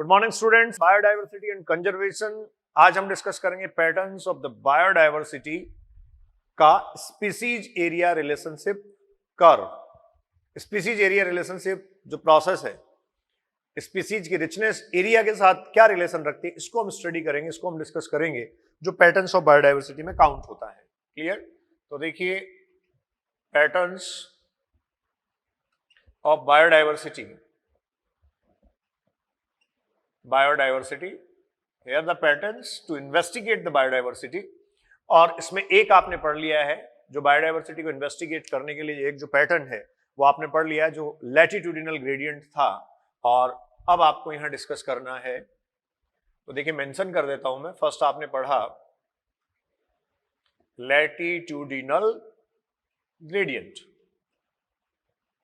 Good morning students. Biodiversity and conservation, आज हम discuss करेंगे पैटर्न्स ऑफ द बायोडाइवर्सिटी का species area relationship curve. Species area relationship जो process है, species की रिचनेस एरिया के साथ क्या रिलेशन रखती है, इसको हम स्टडी करेंगे, इसको हम डिस्कस करेंगे, जो पैटर्न्स ऑफ बायोडाइवर्सिटी में काउंट होता है। क्लियर? तो देखिए, patterns of biodiversity, here the patterns to investigate the biodiversity। और इसमें एक आपने पढ़ लिया है, जो बायोडाइवर्सिटी को इन्वेस्टिगेट करने के लिए एक जो पैटर्न है वो आपने पढ़ लिया है, जो लैटिट्यूडिनल ग्रेडियंट था। और अब आपको यहां डिस्कस करना है, तो देखिए मेंशन कर देता हूं मैं। फर्स्ट आपने पढ़ा लैटिट्यूडिनल ग्रेडियंट,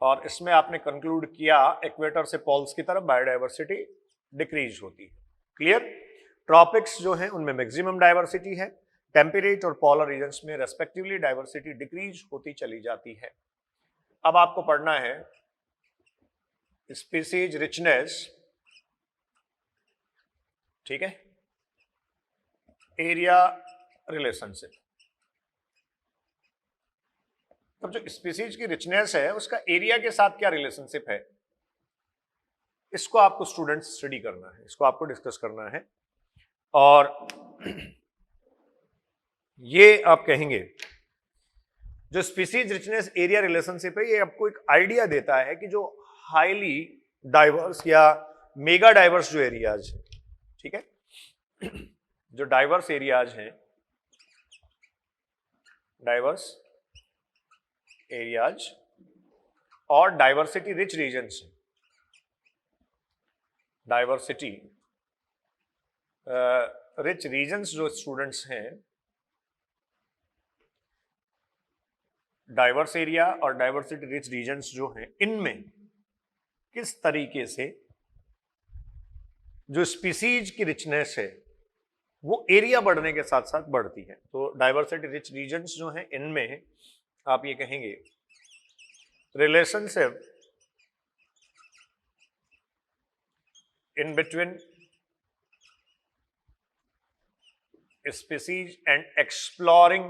और इसमें आपने कंक्लूड किया इक्वेटर से पोल्स की तरफ बायोडाइवर्सिटी डिक्रीज होती है। क्लियर? ट्रॉपिक्स जो हैं उनमें मैक्सिमम डाइवर्सिटी है, टेम्परेट और पोलर रीजन्स में रेस्पेक्टिवली डाइवर्सिटी डिक्रीज होती चली जाती है। अब आपको पढ़ना है स्पीसीज रिचनेस, ठीक है, एरिया रिलेशनशिप। अब जो स्पीसीज की रिचनेस है उसका एरिया के साथ क्या रिलेशनशिप है, इसको आपको स्टूडेंट्स स्टडी करना है, इसको आपको डिस्कस करना है। और ये आप कहेंगे जो स्पीसीज रिचनेस एरिया रिलेशनशिप है, ये आपको एक आइडिया देता है कि जो हाईली डाइवर्स या मेगा डाइवर्स जो एरियाज है, ठीक है, जो डाइवर्स एरियाज हैं, डाइवर्स एरियाज और diversity rich regions, diversity rich regions जो स्टूडेंट्स हैं, डाइवर्स एरिया और डाइवर्सिटी रिच रीजन्स जो हैं, इनमें किस तरीके से जो स्पीसीज की रिचनेस है वो एरिया बढ़ने के साथ साथ बढ़ती है। तो डाइवर्सिटी रिच रीजन्स जो हैं, इनमें आप ये कहेंगे relationship in between species and exploring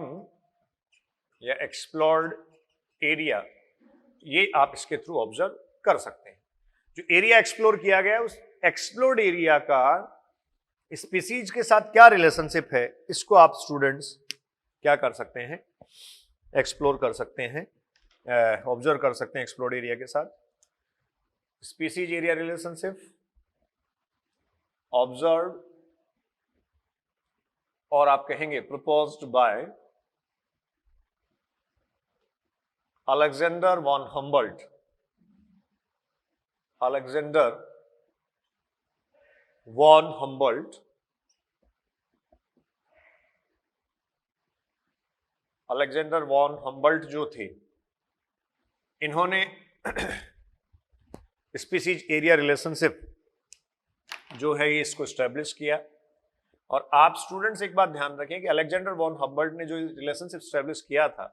या explored area, ये आप इसके थ्रू ऑब्जर्व कर सकते हैं। जो एरिया एक्सप्लोर किया गया है, उस एक्सप्लोर्ड एरिया का स्पीसीज के साथ क्या रिलेशनशिप है, इसको आप स्टूडेंट्स क्या कर सकते हैं, एक्सप्लोर कर सकते हैं, ऑब्जर्व कर सकते हैं एक्सप्लोर्ड एरिया के साथ। स्पीसीज एरिया रिलेशनशिप ऑब्जर्व, और आप कहेंगे proposed by Alexander von Humboldt, Alexander von Humboldt. Alexander von Humboldt जो थे, इन्होंने स्पीसीज एरिया रिलेशनशिप जो है ये इसको स्टैब्लिश किया। और आप स्टूडेंट्स एक बात ध्यान रखें कि अलेक्जेंडर वॉन हम्बल्ट ने जो रिलेशनशिप स्टैब्लिश किया था,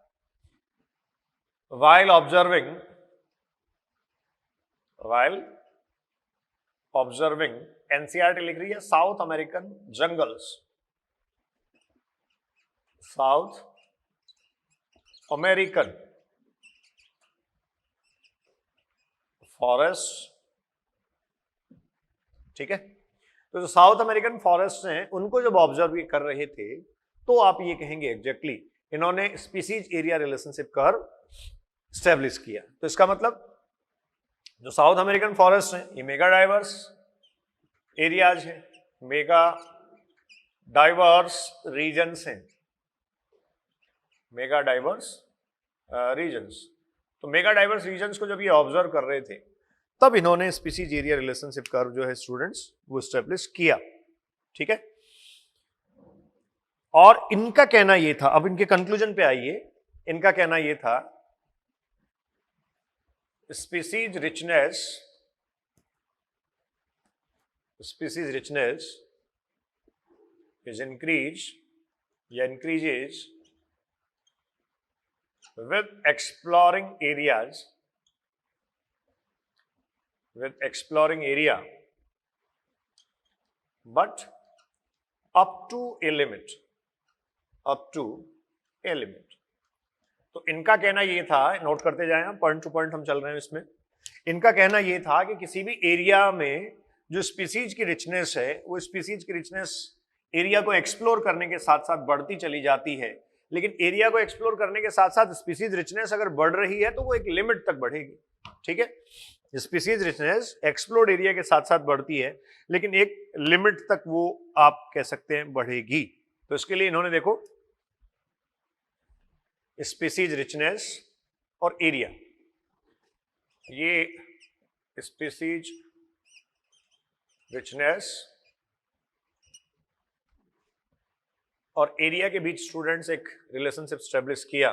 while observing एनसीईआरटी लिख रही है south American jungles, south American forest, ठीक है। तो जो साउथ अमेरिकन फॉरेस्ट हैं उनको जब ऑब्जर्व कर रहे थे, तो आप ये कहेंगे एग्जैक्टली इन्होंने species area relationship curve establish किया। तो इसका मतलब जो साउथ अमेरिकन फॉरेस्ट हैं ये मेगा डाइवर्स एरियाज हैं, मेगा डाइवर्स रीजन्स हैं, मेगा डाइवर्स रीजन्स। तो मेगा डाइवर्स रीजन्स को जब ये ऑब्जर्व कर रहे थे, तब इन्होंने स्पीसीज एरिया रिलेशनशिप कर्व जो है स्टूडेंट्स वो स्टैब्लिश किया, ठीक है। और इनका कहना ये था, अब इनके कंक्लूजन पे आइए, इनका कहना ये था स्पीसीज रिचनेस इज इंक्रीज या increases with exploring areas, with exploring area but up to a limit, up to a limit. तो इनका कहना ये था, नोट करते जाएं, पॉइंट टू पॉइंट हम चल रहे हैं इसमें। इनका कहना ये था कि किसी भी एरिया में जो स्पीसीज की रिचनेस है, वो स्पीसीज की रिचनेस एरिया को एक्सप्लोर करने के साथ साथ बढ़ती चली जाती है, लेकिन एरिया को एक्सप्लोर करने के साथ साथ स्पीसीज रिचनेस अगर बढ़ रही है तो वो एक लिमिट तक बढ़ेगी। ठीक है, स्पीसीज रिचनेस एक्सप्लोर्ड एरिया के साथ साथ बढ़ती है, लेकिन एक लिमिट तक वो आप कह सकते हैं बढ़ेगी। तो इसके लिए इन्होंने देखो स्पीसीज रिचनेस और एरिया, ये स्पीसीज रिचनेस और एरिया के बीच स्टूडेंट्स एक रिलेशनशिप स्टैब्लिश किया,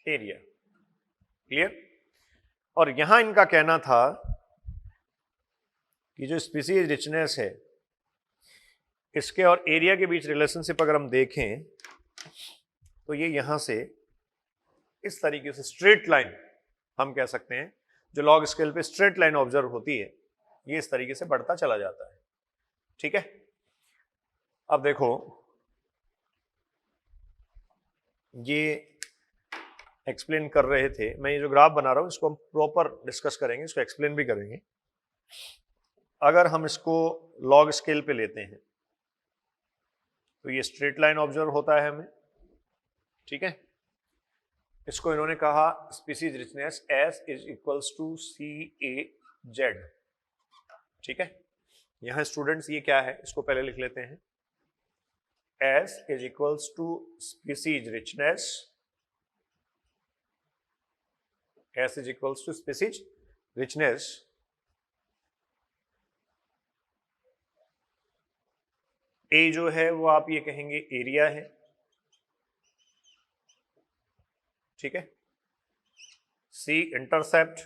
एरिया। क्लियर? और यहां इनका कहना था कि जो स्पीसीज रिचनेस है इसके और एरिया के बीच रिलेशनशिप अगर हम देखें तो ये यहां से इस तरीके से स्ट्रेट लाइन हम कह सकते हैं, जो लॉग स्केल पे स्ट्रेट लाइन ऑब्जर्व होती है, ये इस तरीके से बढ़ता चला जाता है। ठीक है, अब देखो ये एक्सप्लेन कर रहे थे, मैं ये जो ग्राफ बना रहा हूं इसको हम प्रॉपर डिस्कस करेंगे, इसको एक्सप्लेन भी करेंगे। अगर हम इसको लॉग स्केल पे लेते हैं तो ये स्ट्रेट लाइन ऑब्जर्व होता है हमें। ठीक है, इसको इन्होंने कहा species richness S is equals to CAZ। ठीक है, यहां स्टूडेंट्स ये क्या है इसको पहले लिख लेते हैं, S is equals to species richness, S is equals to species richness A जो है वो आप ये कहेंगे एरिया है। ठीक है, C इंटरसेप्ट,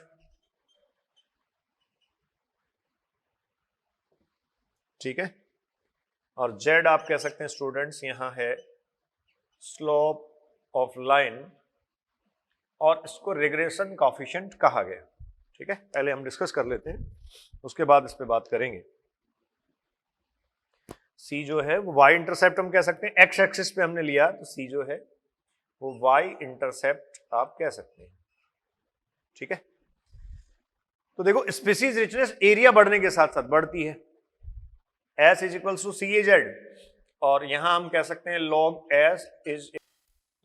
ठीक है, और Z आप कह सकते हैं स्टूडेंट्स यहां है स्लोप ऑफ लाइन, और इसको रिग्रेशन कॉफिशिएंट कहा गया। ठीक है, पहले हम डिस्कस कर लेते हैं, उसके बाद इस पे बात करेंगे। C जो है वो Y इंटरसेप्ट हम कह सकते हैं, X एक्सिस पे हमने लिया तो C जो है वो Y इंटरसेप्ट आप कह सकते हैं। ठीक है, तो देखो स्पीसीज रिचनेस एरिया बढ़ने के साथ साथ बढ़ती है, S is equals to CAZ, और यहां हम कह सकते हैं log S इज,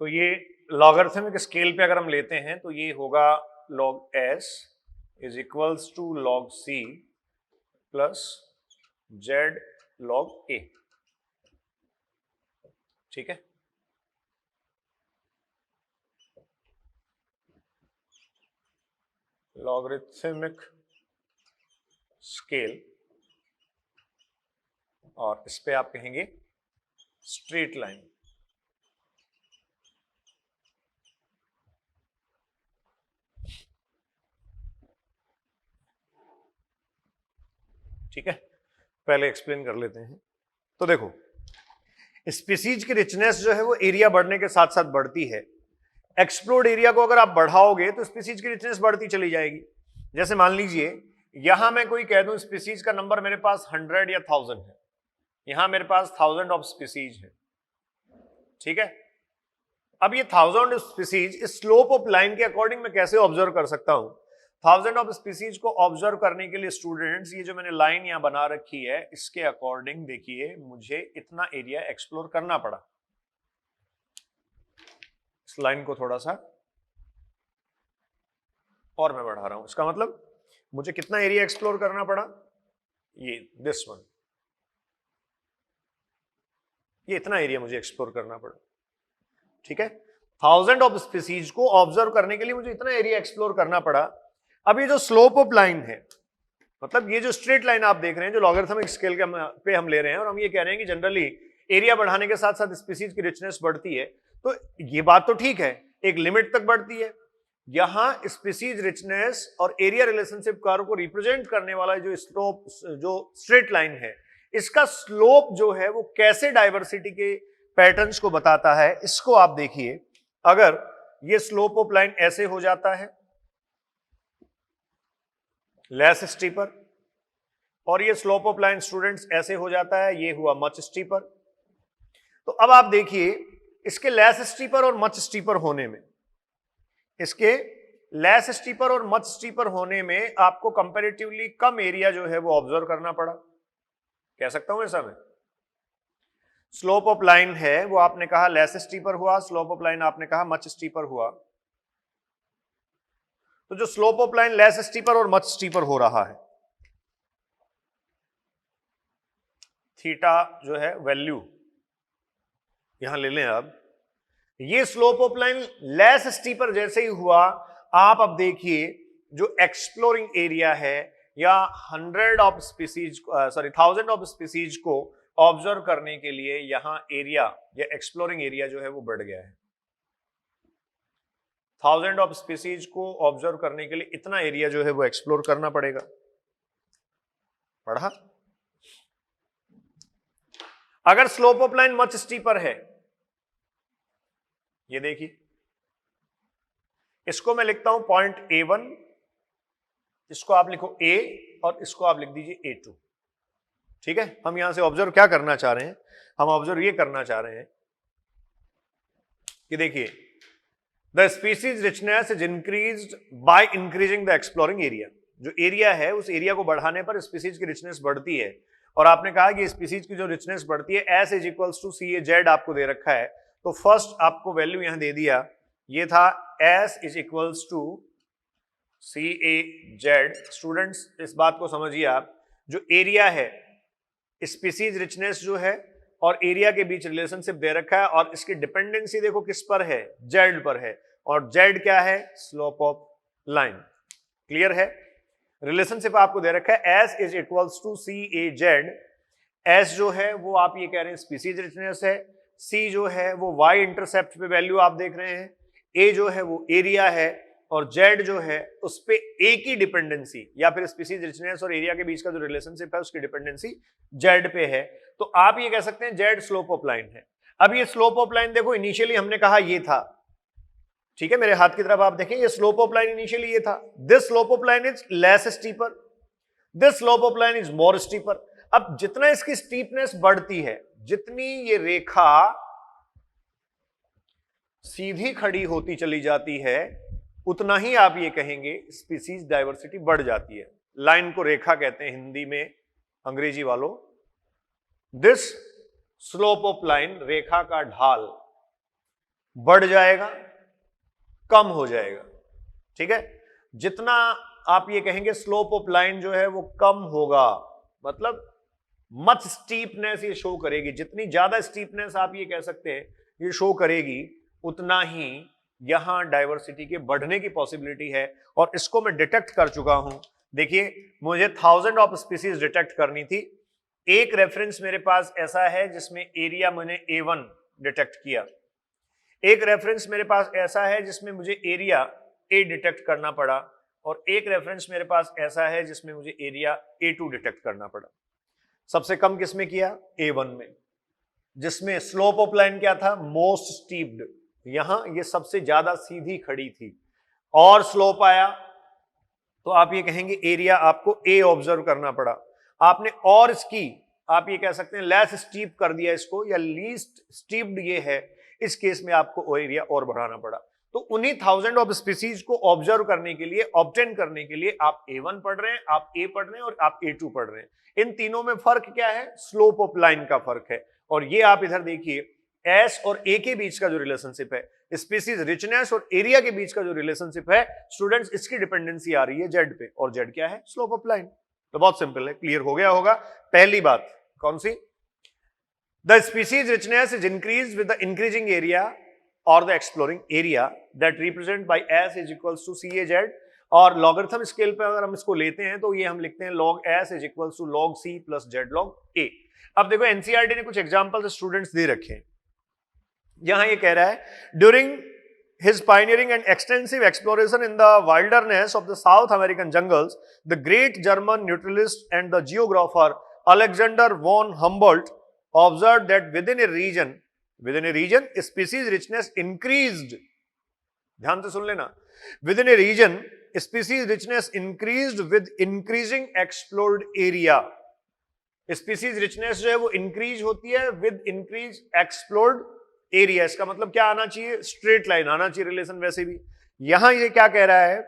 तो ये लॉगरिथमिक स्केल पे अगर हम लेते हैं तो ये होगा log S is equals to log C plus Z log A। ठीक है, लॉगरिथमिक स्केल, और इस पे आप कहेंगे स्ट्रेट लाइन। ठीक है, पहले एक्सप्लेन कर लेते हैं। तो देखो स्पीसीज की रिचनेस जो है वो एरिया बढ़ने के साथ साथ बढ़ती है। एक्सप्लोर्ड एरिया को अगर आप बढ़ाओगे तो स्पीसीज की रिचनेस बढ़ती चली जाएगी। जैसे मान लीजिए यहां मैं कोई कह दूं स्पीसीज का नंबर मेरे पास 100 या 1000 है, यहां मेरे पास 1000 ऑफ स्पीसीज है। ठीक है, अब ये 1000 स्पीसीज इस स्लोप ऑफ लाइन के अकॉर्डिंग मैं कैसे ऑब्जर्व कर सकता हूं? 1000 ऑफ स्पीसीज को ऑब्जर्व करने के लिए स्टूडेंट्स ये जो मैंने लाइन यहां बना रखी है इसके अकॉर्डिंग देखिए मुझे इतना एरिया एक्सप्लोर करना पड़ा। इस लाइन को थोड़ा सा और मैं बढ़ा रहा हूं, इसका मतलब मुझे कितना एरिया एक्सप्लोर करना पड़ा, ये दिस वन, ये इतना एरिया मुझे एक्सप्लोर करना पड़ा। ठीक है, 1000 ऑफ स्पीसीज को ऑब्जर्व करने के लिए मुझे इतना एरिया एक्सप्लोर करना पड़ा। अब ये जो स्लोप ऑफ लाइन है, मतलब ये जो स्ट्रेट लाइन आप देख रहे हैं जो लॉगरिथमिक स्केल पे हम ले रहे हैं, और हम ये कह रहे हैं कि जनरली एरिया बढ़ाने के साथ साथ स्पीसीज की रिचनेस बढ़ती है, तो ये बात तो ठीक है, एक लिमिट तक बढ़ती है। यहां स्पीसीज रिचनेस और एरिया रिलेशनशिप कर्व को रिप्रेजेंट करने वाला जो स्लोप, जो स्ट्रेट लाइन है, इसका स्लोप जो है वो कैसे डायवर्सिटी के पैटर्न्स को बताता है, इसको आप देखिए। अगर ये स्लोप ऑफ लाइन ऐसे हो जाता है, लेस स्टीपर, और ये स्लोप ऑफ लाइन स्टूडेंट्स ऐसे हो जाता है, ये हुआ मच स्टीपर। तो अब आप देखिए इसके लेस स्टीपर और मच स्टीपर होने में, इसके लेस स्टीपर और मच स्टीपर होने में आपको कंपैरेटिवली कम एरिया जो है वो ऑब्जर्व करना पड़ा, कह सकता हूं ऐसा मैं। स्लोप ऑफ लाइन है वो आपने कहा लेस स्टीपर हुआ, स्लोप ऑफ लाइन आपने कहा मच स्टीपर हुआ। तो जो slope of line less steeper और मच स्टीपर हो रहा है, थीटा जो है वैल्यू यहां ले लें। अब ये slope of line less steeper जैसे ही हुआ, आप अब देखिए जो एक्सप्लोरिंग एरिया है या 100 of species, sorry 1000 of species को ऑब्जर्व करने के लिए यहां एरिया या एक्सप्लोरिंग एरिया जो है वो बढ़ गया है। 1000 ऑफ स्पीसीज को ऑब्जर्व करने के लिए इतना एरिया जो है वो एक्सप्लोर करना पड़ेगा। पढ़ा? अगर slope of line much steeper है, ये देखिए इसको मैं लिखता हूं पॉइंट A1, इसको आप लिखो A और इसको आप लिख दीजिए A2। ठीक है, हम यहां से ऑब्जर्व क्या करना चाह रहे हैं, हम ऑब्जर्व ये करना चाह रहे हैं कि देखिए the species richness is increased by increasing the exploring area. जो एरिया है उस एरिया को बढ़ाने पर स्पीसीज की रिचनेस बढ़ती है। और आपने कहा कि स्पीसीज की जो रिचनेस बढ़ती है S is equals to C A Z आपको दे रखा है। तो फर्स्ट आपको वैल्यू यहां दे दिया, ये था S is equals to C A Z. Students इस बात को समझिए आप, जो एरिया है स्पीसीज रिचनेस जो है और एरिया के बीच रिलेशनशिप दे रखा है और इसकी डिपेंडेंसी देखो किस पर है, जेड पर है। और जेड क्या है, स्लोप ऑफ लाइन। क्लियर है? रिलेशनशिप आपको दे रखा है S is equals to C A Z. S जो है वो आप ये कह रहे हैं स्पीसीज रिचनेस है, सी जो है वो वाई इंटरसेप्ट पे वैल्यू आप देख रहे हैं, ए जो है वो एरिया है और जेड जो है उस पे ए की डिपेंडेंसी या फिर स्पीसीज रिचनेस और एरिया के बीच का जो रिलेशनशिप है उसकी डिपेंडेंसी जेड पे है। तो आप ये कह सकते हैं जेड स्लोप ऑफ लाइन है। अब ये स्लोप ऑफ लाइन देखो इनिशियली हमने कहा ये था, ठीक है, मेरे हाथ की तरफ आप देखें, ये स्लोप ऑफ लाइन इनिशियली ये था। This slope of line is less steeper, this slope of line is more steeper. अब जितना इसकी स्टीपनेस बढ़ती है, जितनी ये रेखा सीधी खड़ी होती चली जाती है, उतना ही आप ये कहेंगे स्पीसीज डाइवर्सिटी बढ़ जाती है। लाइन को रेखा कहते हैं हिंदी में, अंग्रेजी वालों। दिस स्लोप ऑफ लाइन, रेखा का ढाल बढ़ जाएगा, कम हो जाएगा। ठीक है, जितना आप ये कहेंगे स्लोप ऑफ लाइन जो है वो कम होगा, मतलब मच स्टीपनेस ये शो करेगी। जितनी ज्यादा स्टीपनेस आप ये कह सकते हैं ये शो करेगी, उतना ही यहां डाइवर्सिटी के बढ़ने की पॉसिबिलिटी है। और इसको मैं डिटेक्ट कर चुका हूं। देखिए मुझे 1000 ऑफ स्पीसीज डिटेक्ट करनी थी। एक रेफरेंस मेरे पास ऐसा है जिसमें एरिया मैंने A1 डिटेक्ट किया, एक रेफरेंस मेरे पास ऐसा है जिसमें मुझे एरिया A डिटेक्ट करना पड़ा, और एक रेफरेंस मेरे पास ऐसा है जिसमें मुझे एरिया A2 डिटेक्ट करना पड़ा। सबसे कम किसमें किया? A1 में, जिसमें स्लोप ऑफ लाइन क्या था? Most steeped. यहां ये सबसे ज्यादा सीधी खड़ी थी। और स्लोप आया तो आप ये कहेंगे एरिया आपको A ऑब्जर्व करना पड़ा। आपने और इसकी आप ये कह सकते हैं लेस स्टीप कर दिया इसको, या लीस्ट स्टीप्ड ये है, इस केस में आपको एरिया और बढ़ाना पड़ा। तो उन्हीं 1000 ऑफ स्पीसीज को ऑब्जर्व करने के लिए, ऑब्टेन करने के लिए आप A1 पढ़ रहे हैं, आप A पढ़ रहे हैं और आप A2 पढ़ रहे हैं। इन तीनों में फर्क क्या है? स्लोप ऑफ लाइन का फर्क है। और ये आप इधर देखिए S और A के बीच का जो रिलेशनशिप है, स्पीसीज रिचनेस और एरिया के बीच का जो रिलेशनशिप है स्टूडेंट्स, इसकी डिपेंडेंसी आ रही है जेड पे, और जेड क्या है? Slope of line. तो बहुत सिंपल है, क्लियर हो गया होगा। पहली बात कौन सी? The species richness is increased with the increasing area or the exploring area that represent by S is equals to CAZ। और लॉगरिथम स्केल पे अगर हम इसको लेते हैं तो ये हम लिखते हैं log S is equals to log C plus Z log A। अब देखो एनसीईआरटी ने कुछ एग्जांपल्स स्टूडेंट्स दे रखे हैं। यहां ये कह रहा है during his pioneering and extensive exploration in the wilderness of the South American jungles, the great German naturalist and the geographer Alexander von Humboldt observed that within a region species richness increased। ध्यान से सुन लेना, within a region species richness increased with increasing explored area. Species richness जो है वो increase होती है with increase explored area. इसका मतलब क्या आना चाहिए, स्ट्रेट लाइन आना चाहिए रिलेशन। वैसे भी यहां ये क्या कह रहा है,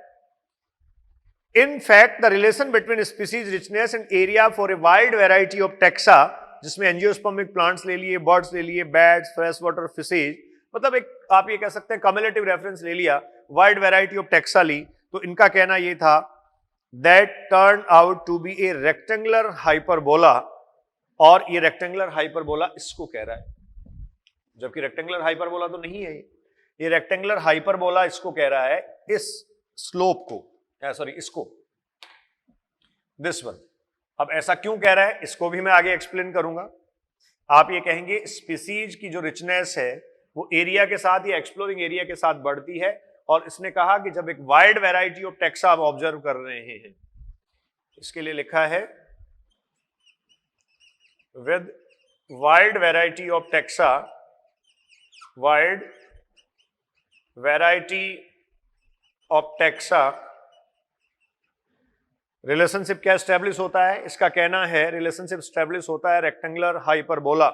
in fact the relation between species richness and area for a wide variety of taxa, जिसमें एंजियोस्पर्मिक प्लांट्स ले लिए, बर्ड्स ले लिए, बैट्स, फ्रेश वाटर फिशेज, मतलब एक आप ये कह सकते हैं कम्युलेटिव रेफरेंस ले लिया, वाइड वेराइटी ऑफ टेक्सा ली, तो इनका कहना ये था that turn out to be a rectangular hyperbola. और ये रेक्टेंगुलर हाइपरबोला इसको कह रहा है, जबकि रेक्टेंगुलर हाइपरबोला तो नहीं है ये रेक्टेंगुलर हाइपरबोला इसको कह रहा है, इस स्लोप को, सॉरी इसको, दिस वन। अब ऐसा क्यों कह रहा है इसको भी मैं आगे एक्सप्लेन करूंगा। आप ये कहेंगे स्पीसीज की जो रिचनेस है वो एरिया के साथ या एक्सप्लोरिंग एरिया के साथ बढ़ती है, और इसने कहा कि जब एक वाइड वैरायटी ऑफ टेक्सा आप ऑब्जर्व कर रहे हैं, इसके लिए लिखा है with wide variety of taxa, wide variety of taxa, relationship क्या स्टैब्लिश होता है, इसका कहना है रिलेशनशिप स्टैब्लिश होता है रेक्टेंगुलर हाइपरबोला,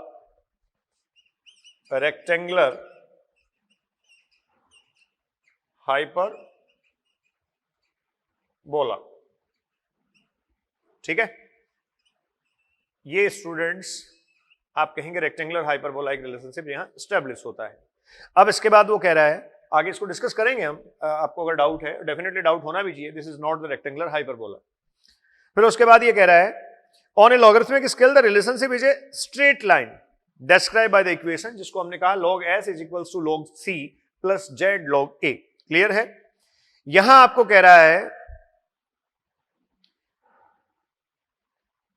रेक्टेंगुलर हाइपरबोला। ठीक है, ये स्टूडेंट्स आप कहेंगे रेक्टेंगुलर हाइपरबोला एक रिलेशनशिप यहां स्टैब्लिश होता है। अब इसके बाद वो कह रहा है, आगे इसको डिस्कस करेंगे हम, आपको अगर डाउट है, डेफिनेटली डाउट होना भी चाहिए, this is not the rectangular hyperbola. फिर उसके बाद ये कह रहा है on A logarithmic scale the relationship is a straight line described by the equation, जिसको हमने कहा log s is equals to log c plus z log a। Clear है? यहां आपको कह रहा है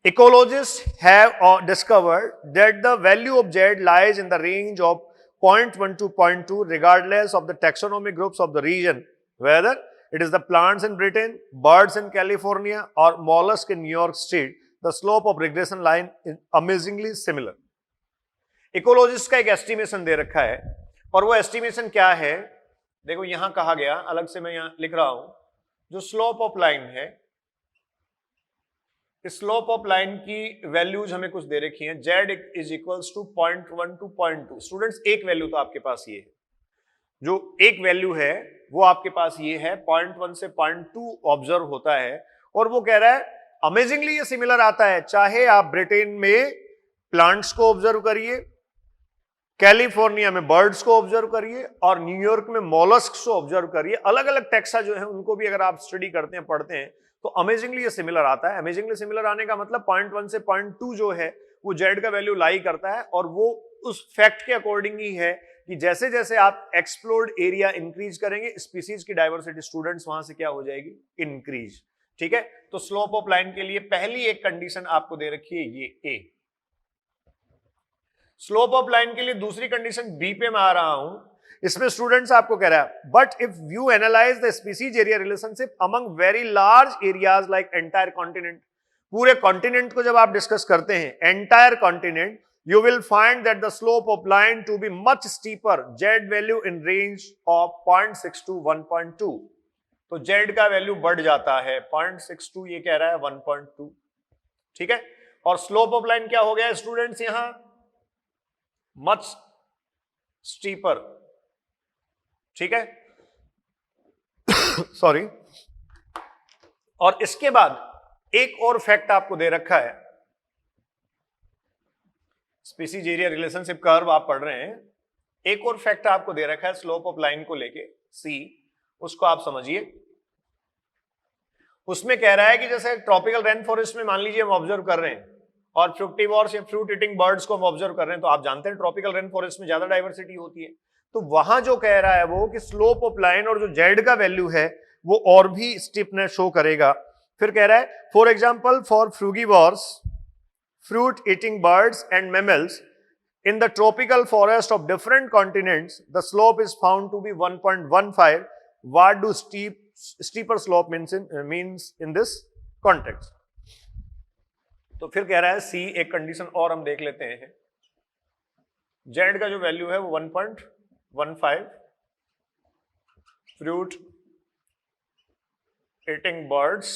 ecologists have discovered that the value of z lies in the range of 0.1 to 0.2 regardless of the taxonomic groups of the region, whether it is the plants in Britain, birds in California or mollusk in New York State. The slope of regression line is amazingly similar. Ecologist का एक estimation दे रखा है, और वो estimation क्या है, देखो यहां कहा गया, अलग से मैं यहां लिख रहा हूं, जो स्लोप ऑफ लाइन है, इस स्लोप ऑफ लाइन की वैल्यूज हमें कुछ दे रखी हैं, z is equals to 0.1 to 0.2। Students एक वैल्यू तो आपके पास ये है, जो एक वैल्यू है वो आपके पास ये है, 0.1 से 0.2 ऑब्जर्व होता है, और वो कह रहा है अमेजिंगली ये सिमिलर आता है, चाहे आप ब्रिटेन में प्लांट्स को ऑब्जर्व करिए, कैलिफोर्निया में बर्ड्स को ऑब्जर्व करिए, और न्यूयॉर्क में मॉलस्क्स को ऑब्जर्व करिए, अलग अलग टेक्सा जो है उनको भी अगर आप स्टडी करते हैं, पढ़ते हैं, तो अमेजिंगली ये सिमिलर आता है। अमेजिंगली सिमिलर आने का मतलब 0.1 से 0.2 जो है वो जेड का वैल्यू लाई करता है, और वो उस फैक्ट के अकॉर्डिंग ही है कि जैसे जैसे आप एक्सप्लोर्ड एरिया इंक्रीज करेंगे, स्पीसीज की डाइवर्सिटी स्टूडेंट्स वहां से क्या हो जाएगी, इंक्रीज। ठीक है, तो स्लोप ऑफ लाइन के लिए पहली एक कंडीशन आपको दे रखी है ये ए। स्लोप ऑफ लाइन के लिए दूसरी कंडीशन बी पे मैं आ रहा हूं, इसमें स्टूडेंट्स आपको कह रहा है but if you analyse the species area relationship among very large areas like entire continent, पूरे कॉन्टिनेंट को जब आप डिस्कस करते हैं, entire continent, you will find that the slope of line to be much steeper, z value in range of 0.6 to 1.2। तो z का value बढ़ जाता है 0.62, ये कह रहा है 1.2। ठीक है, और स्लोप ऑफ लाइन क्या हो गया स्टूडेंट्स, यहां मच स्टीपर। ठीक है, सॉरी। और इसके बाद एक और फैक्ट आपको दे रखा है, स्पीसीज एरिया रिलेशनशिप कर्व आप पढ़ रहे हैं, एक और फैक्ट आपको दे रखा है स्लोप ऑफ लाइन को लेके सी, उसको आप समझिए। उसमें कह रहा है कि जैसे ट्रॉपिकल रेन फॉरेस्ट में मान लीजिए हम ऑब्जर्व कर रहे हैं, और फ्रुक्टिवोर्स या फ्रूट ईटिंग बर्ड्स को हम ऑब्जर्व कर रहे हैं, तो आप जानते हैं ट्रॉपिकल रेन फॉरेस्ट में ज्यादा डाइवर्सिटी होती है, तो वहां जो कह रहा है वो कि स्लोप ऑफ लाइन और जो जेड का वैल्यू है वो और भी स्टीपनेस शो करेगा। फिर कह रहा है for example for frugivores, fruit eating birds and mammals in the tropical forest of different continents, the slope is found to be 1.15. What do steeper slope means in this context? तो फिर कह रहा है सी, एक कंडीशन और हम देख लेते हैं, जेड का जो वैल्यू है वो 1.15, fruit eating birds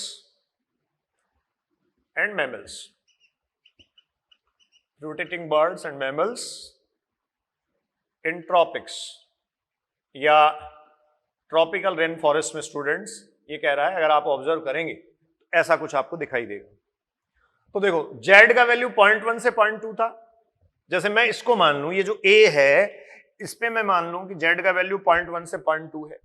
and mammals. Fruit eating birds and mammals in tropics या ट्रॉपिकल रेन फॉरेस्ट में स्टूडेंट्स ये कह रहा है, अगर आप ऑब्जर्व करेंगे तो ऐसा कुछ आपको दिखाई देगा। तो देखो जेड का वैल्यू 0.1 से 0.2 था। जैसे मैं इसको मान लूं, ये जो ए है इस पे मैं मान लूं कि जेड का वैल्यू 0.1 से 0.2 है,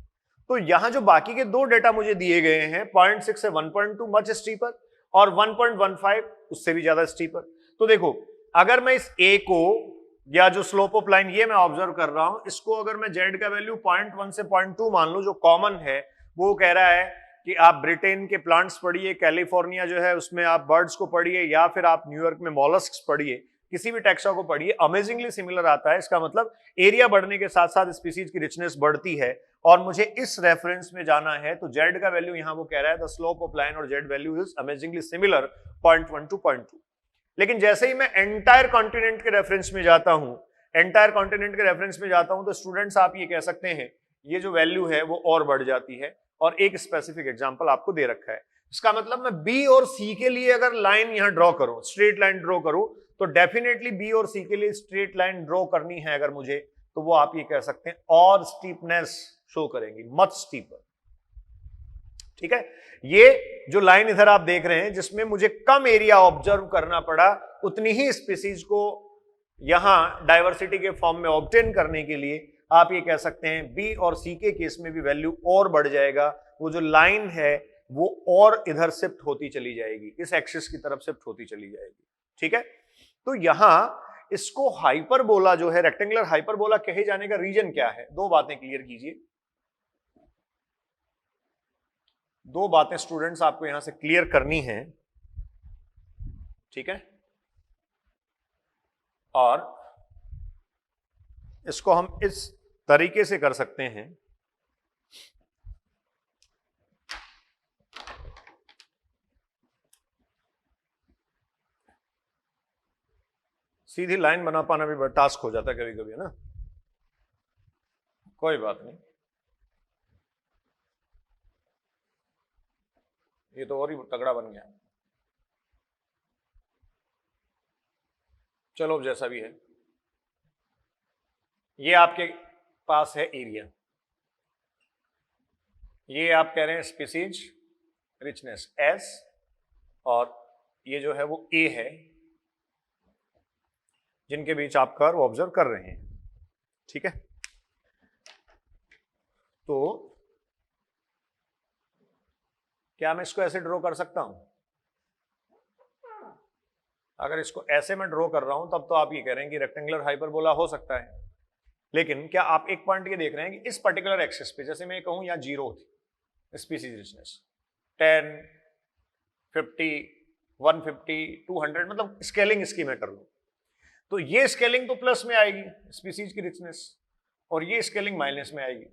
तो यहां जो बाकी के दो डेटा मुझे दिए गए हैं 0.6 से 1.2 मच स्टीपर और 1.15 उससे भी ज्यादा स्टीपर। तो देखो अगर मैं इस ए को या जो स्लोप ऑफ लाइन ये मैं ऑब्जर्व कर रहा हूं, इसको अगर मैं जेड का वैल्यू 0.1 से 0.2 मान लूं, जो कॉमन है वो कह रहा है कि आप ब्रिटेन के प्लांट्स पढ़िए, कैलिफोर्निया जो है उसमें आप बर्ड्स को पढ़िए, या फिर आप न्यूयॉर्क में मॉलस्क्स पढ़िए, किसी भी टेक्सा को पढ़िए, अमेजिंगली सिमिलर आता है। इसका मतलब एरिया बढ़ने के साथ साथ स्पीसीज की रिचनेस बढ़ती है और मुझे इस रेफरेंस में जाना है, तो जेड का वैल्यू यहां वो कह रहा है द स्लोप ऑफ लाइन और Z value is amazingly similar 0.1 to 0.2। लेकिन जैसे ही मैं एंटायर कॉन्टिनेंट के रेफरेंस में जाता हूं, तो स्टूडेंट्स आप ये कह सकते हैं ये जो वैल्यू है वो और बढ़ जाती है। और एक स्पेसिफिक एग्जांपल आपको दे रखा है। इसका मतलब मैं बी और सी के लिए अगर लाइन यहां ड्रॉ करूं, स्ट्रेट लाइन ड्रॉ करूं, तो डेफिनेटली बी और सी के लिए स्ट्रेट लाइन ड्रॉ करनी है अगर मुझे, तो वो आप ये कह सकते हैं और स्टीपनेस शो करेंगी, मच स्टीपर। ठीक है, ये जो लाइन इधर आप देख रहे हैं जिसमें मुझे कम एरिया ऑब्जर्व करना पड़ा, उतनी ही स्पीसीज को यहां डाइवर्सिटी के फॉर्म में ऑब्टेन करने के लिए आप ये कह सकते हैं बी और सी के केस में भी वैल्यू और बढ़ जाएगा। वो जो लाइन है वो और इधर शिफ्ट होती चली जाएगी, इस एक्सिस की तरफ शिफ्ट होती चली जाएगी। ठीक है, तो यहां इसको हाइपरबोला जो है, रेक्टेंगुलर हाइपरबोला कहे जाने का रीजन क्या है? दो बातें क्लियर कीजिए, दो बातें स्टूडेंट्स आपको यहां से क्लियर करनी है। ठीक है, और इसको हम इस तरीके से कर सकते हैं। सीधी लाइन बना पाना भी बड़ा टास्क हो जाता है कभी कभी, है ना। कोई बात नहीं, ये तो और ही तगड़ा बन गया। चलो जैसा भी है, ये आपके पास है एरिया, ये आप कह रहे हैं स्पीसीज रिचनेस एस, और ये जो है वो ए है, जिनके बीच आप कर्व ऑब्जर्व कर रहे हैं। ठीक है, तो क्या मैं इसको ऐसे ड्रॉ कर सकता हूं? अगर इसको ऐसे मैं ड्रॉ कर रहा हूं तब तो आप ये कह रहे हैं कि रेक्टेंगुलर हाइपरबोला हो सकता है। लेकिन क्या आप एक पॉइंट ये देख रहे हैं कि इस पर्टिकुलर एक्सिस पे, जैसे मैं कहूं यहां 0 थी स्पीसीज रिचनेस, 10, 50, 150, 200, मतलब स्केलिंग इसकी मैं कर लूं, तो ये स्केलिंग तो प्लस में आएगी स्पीसीज की रिचनेस, और ये स्केलिंग माइनस में आएगी।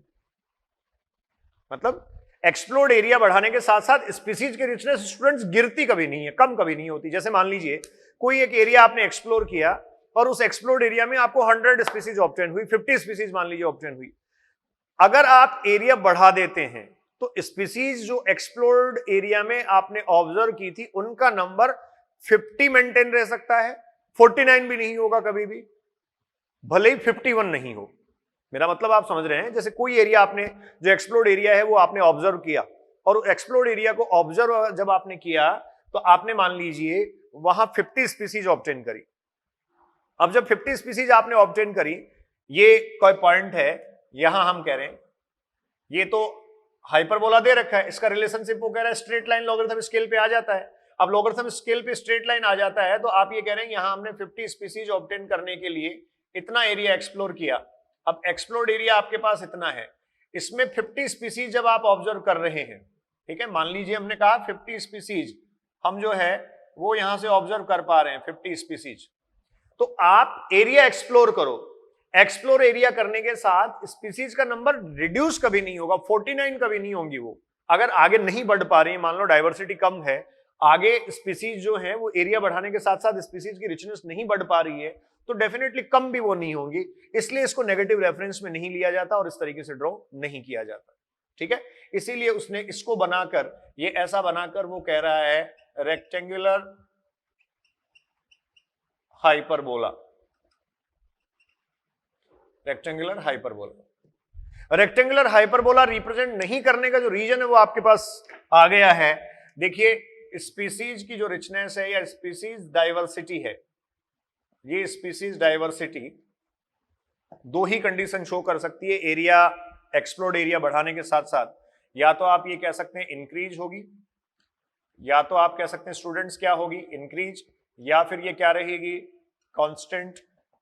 मतलब एक्सप्लोर्ड एरिया बढ़ाने के साथ साथ स्पीसीज की रिचनेस स्टूडेंट्स गिरती कभी नहीं है, कम कभी नहीं होती। जैसे मान लीजिए कोई एक एरिया आपने एक्सप्लोर किया और उस एक्सप्लोर्ड एरिया में आपको 100 स्पीसीज ऑब्टेन हुई, 50 स्पीसीज मान लीजिए ऑब्टेन हुई। अगर आप एरिया बढ़ा देते हैं तो स्पीसीज जो एक्सप्लोर्ड एरिया में आपने ऑब्जर्व की थी उनका नंबर 50 मेंटेन रह सकता है, 49 भी नहीं होगा कभी भी, भले ही 51 नहीं हो। मेरा मतलब आप समझ रहे हैं, जैसे कोई एरिया आपने, जो एक्सप्लोर्ड एरिया है वो आपने ऑब्जर्व किया, और एक्सप्लोर्ड एरिया को ऑब्जर्व जब आपने किया तो आपने मान लीजिए वहां 50 स्पीसीज ऑब्टेन करी। अब जब 50 स्पीसीज आपने ऑब्टेन करी, ये कोई पॉइंट है यहां, हम कह रहे हैं ये तो हाइपरबोला दे रखा है, इसका रिलेशनशिप वो कह रहा है स्ट्रेट लाइन लॉगरिथम स्केल पे आ जाता है। अब लॉगरिथम स्केल पे स्ट्रेट लाइन आ जाता है तो आप ये कह रहे हैं यहां हमने 50 स्पीसीज ऑब्टेन करने के लिए इतना एरिया एक्सप्लोर किया। अब एक्सप्लोर्ड एरिया आपके पास इतना है, इसमें 50 स्पीसीज जब आप ऑब्जर्व कर रहे हैं, ठीक है, मान लीजिए हमने कहा 50 स्पीसीज हम जो है वो यहां से ऑब्जर्व कर पा रहे हैं 50 स्पीसीज, तो आप एरिया एक्सप्लोर करो। एक्सप्लोर एरिया करने के साथ स्पीसीज का नंबर रिड्यूस कभी नहीं होगा, 49 कभी नहीं होंगी वो। अगर आगे नहीं बढ़ पा रही है, मान लो डाइवर्सिटी कम है, आगे स्पीसीज जो है वो एरिया बढ़ाने के साथ साथ स्पीसीज की रिचनेस नहीं बढ़ पा रही है, तो डेफिनेटली कम भी वो नहीं होंगी। इसलिए इसको नेगेटिव रेफरेंस में नहीं लिया जाता और इस तरीके से ड्रॉ नहीं किया जाता। ठीक है, इसीलिए उसने इसको बनाकर, ये ऐसा बनाकर वो कह रहा है rectangular hyperbola. Rectangular hyperbola, rectangular hyperbola represent नहीं करने का जो रीजन है वो आपके पास आ गया है। देखिए, स्पीसीज की जो रिचनेस है या स्पीसीज डाइवर्सिटी है, ये स्पीसीज डाइवर्सिटी दो ही कंडीशन शो कर सकती है एरिया, एक्सप्लोर्ड एरिया बढ़ाने के साथ साथ। या तो आप ये कह सकते हैं इंक्रीज होगी, या तो आप कह सकते हैं स्टूडेंट्स क्या होगी, इंक्रीज, या फिर ये क्या रहेगी, constant,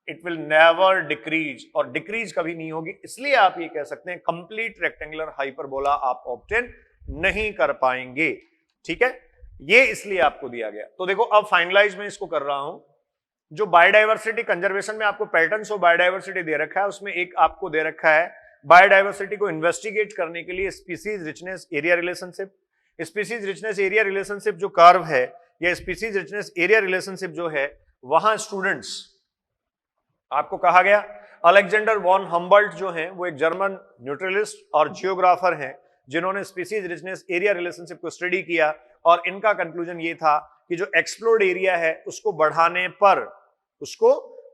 it will never decrease, और डिक्रीज कभी नहीं होगी। इसलिए आप ये कह सकते हैं कंप्लीट रेक्टेंगुलर हाइपरबोला आप ऑब्टेन नहीं कर पाएंगे। ठीक है, ये इसलिए आपको दिया गया। तो देखो, अब फाइनलाइज मैं इसको कर रहा हूं। जो बायोडाइवर्सिटी कंजर्वेशन में आपको पैटर्न्स ऑफ बायोडाइवर्सिटी दे रखा है, उसमें एक आपको दे रखा है बायोडाइवर्सिटी को इन्वेस्टिगेट करने के लिए species richness area relationship. Species richness area relationship जो कर्व है, या स्पीसीज रिचनेस एरिया रिलेशनशिप जो है, वहां स्टूडेंट्स आपको कहा गया अलेक्जेंडर वॉन हम्बल्ट जो है वो एक जर्मन न्यूट्रलिस्ट और जियोग्राफर हैं, जिन्होंने स्पीसीज रिचनेस एरिया रिलेशनशिप को स्टडी किया, और इनका कंक्लूजन ये था कि जो एक्सप्लोर्ड एरिया है उसको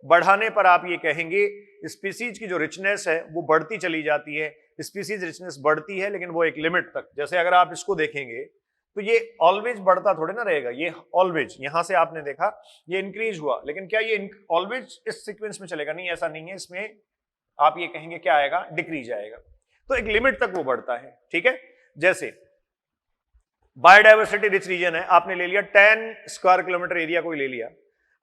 बढ़ाने पर आप ये कहेंगे स्पीसीज की जो रिचनेस है वो बढ़ती चली जाती है। स्पीसीज रिचनेस बढ़ती है, लेकिन वो एक लिमिट तक। जैसे अगर आप इसको देखेंगे तो ये ऑलवेज बढ़ता थोड़े ना रहेगा, ये ऑलवेज, यहां से आपने देखा ये इंक्रीज हुआ, लेकिन क्या ये ऑलवेज इस सीक्वेंस में चलेगा? नहीं, ऐसा नहीं है। इसमें आप ये कहेंगे क्या आएगा, डिक्रीज आएगा। तो एक लिमिट तक वो बढ़ता है। ठीक है, जैसे बायोडाइवर्सिटी रिच रीजन है, आपने ले लिया 10 स्क्वायर किलोमीटर एरिया कोई ले लिया,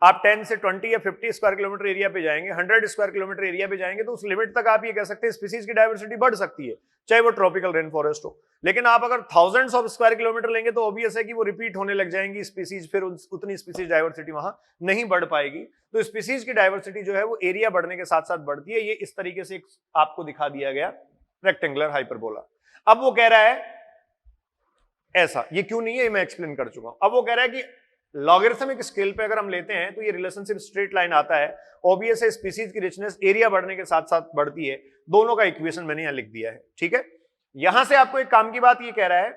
आप 10 से 20 या 50 स्क्वायर किलोमीटर एरिया पे जाएंगे, 100 स्क्वायर किलोमीटर एरिया पे जाएंगे, तो उस लिमिट तक आप ये कह सकते हैं स्पीसीज की डाइवर्सिटी बढ़ सकती है, चाहे वो ट्रॉपिकल रेन फॉरेस्ट हो। लेकिन आप अगर थाउजेंड्स ऑफ स्क्वायर किलोमीटर लेंगे तो ऑब्वियस है कि वो रिपीट होने लग जाएंगी स्पीसीज, फिर उतनी स्पीसीज डाइवर्सिटी वहां नहीं बढ़ पाएगी। तो स्पीसीज की डाइवर्सिटी जो है वो एरिया बढ़ने के साथ साथ बढ़ती है। ये इस तरीके से आपको दिखा दिया गया रेक्टेंगुलर हाइपरबोला। अब वो कह रहा है ऐसा, ये क्यों नहीं है मैं एक्सप्लेन कर चुका हूं। अब वो कह रहा है कि लॉगरिथमिक स्केल पे अगर हम लेते हैं तो ये रिलेशनशिप स्ट्रेट लाइन आता है। ऑब्वियस है स्पीसीज की रिचनेस एरिया बढ़ने के साथ साथ बढ़ती है। दोनों का इक्वेशन मैंने यहां लिख दिया है। ठीक है, यहां से आपको एक काम की बात ये कह रहा है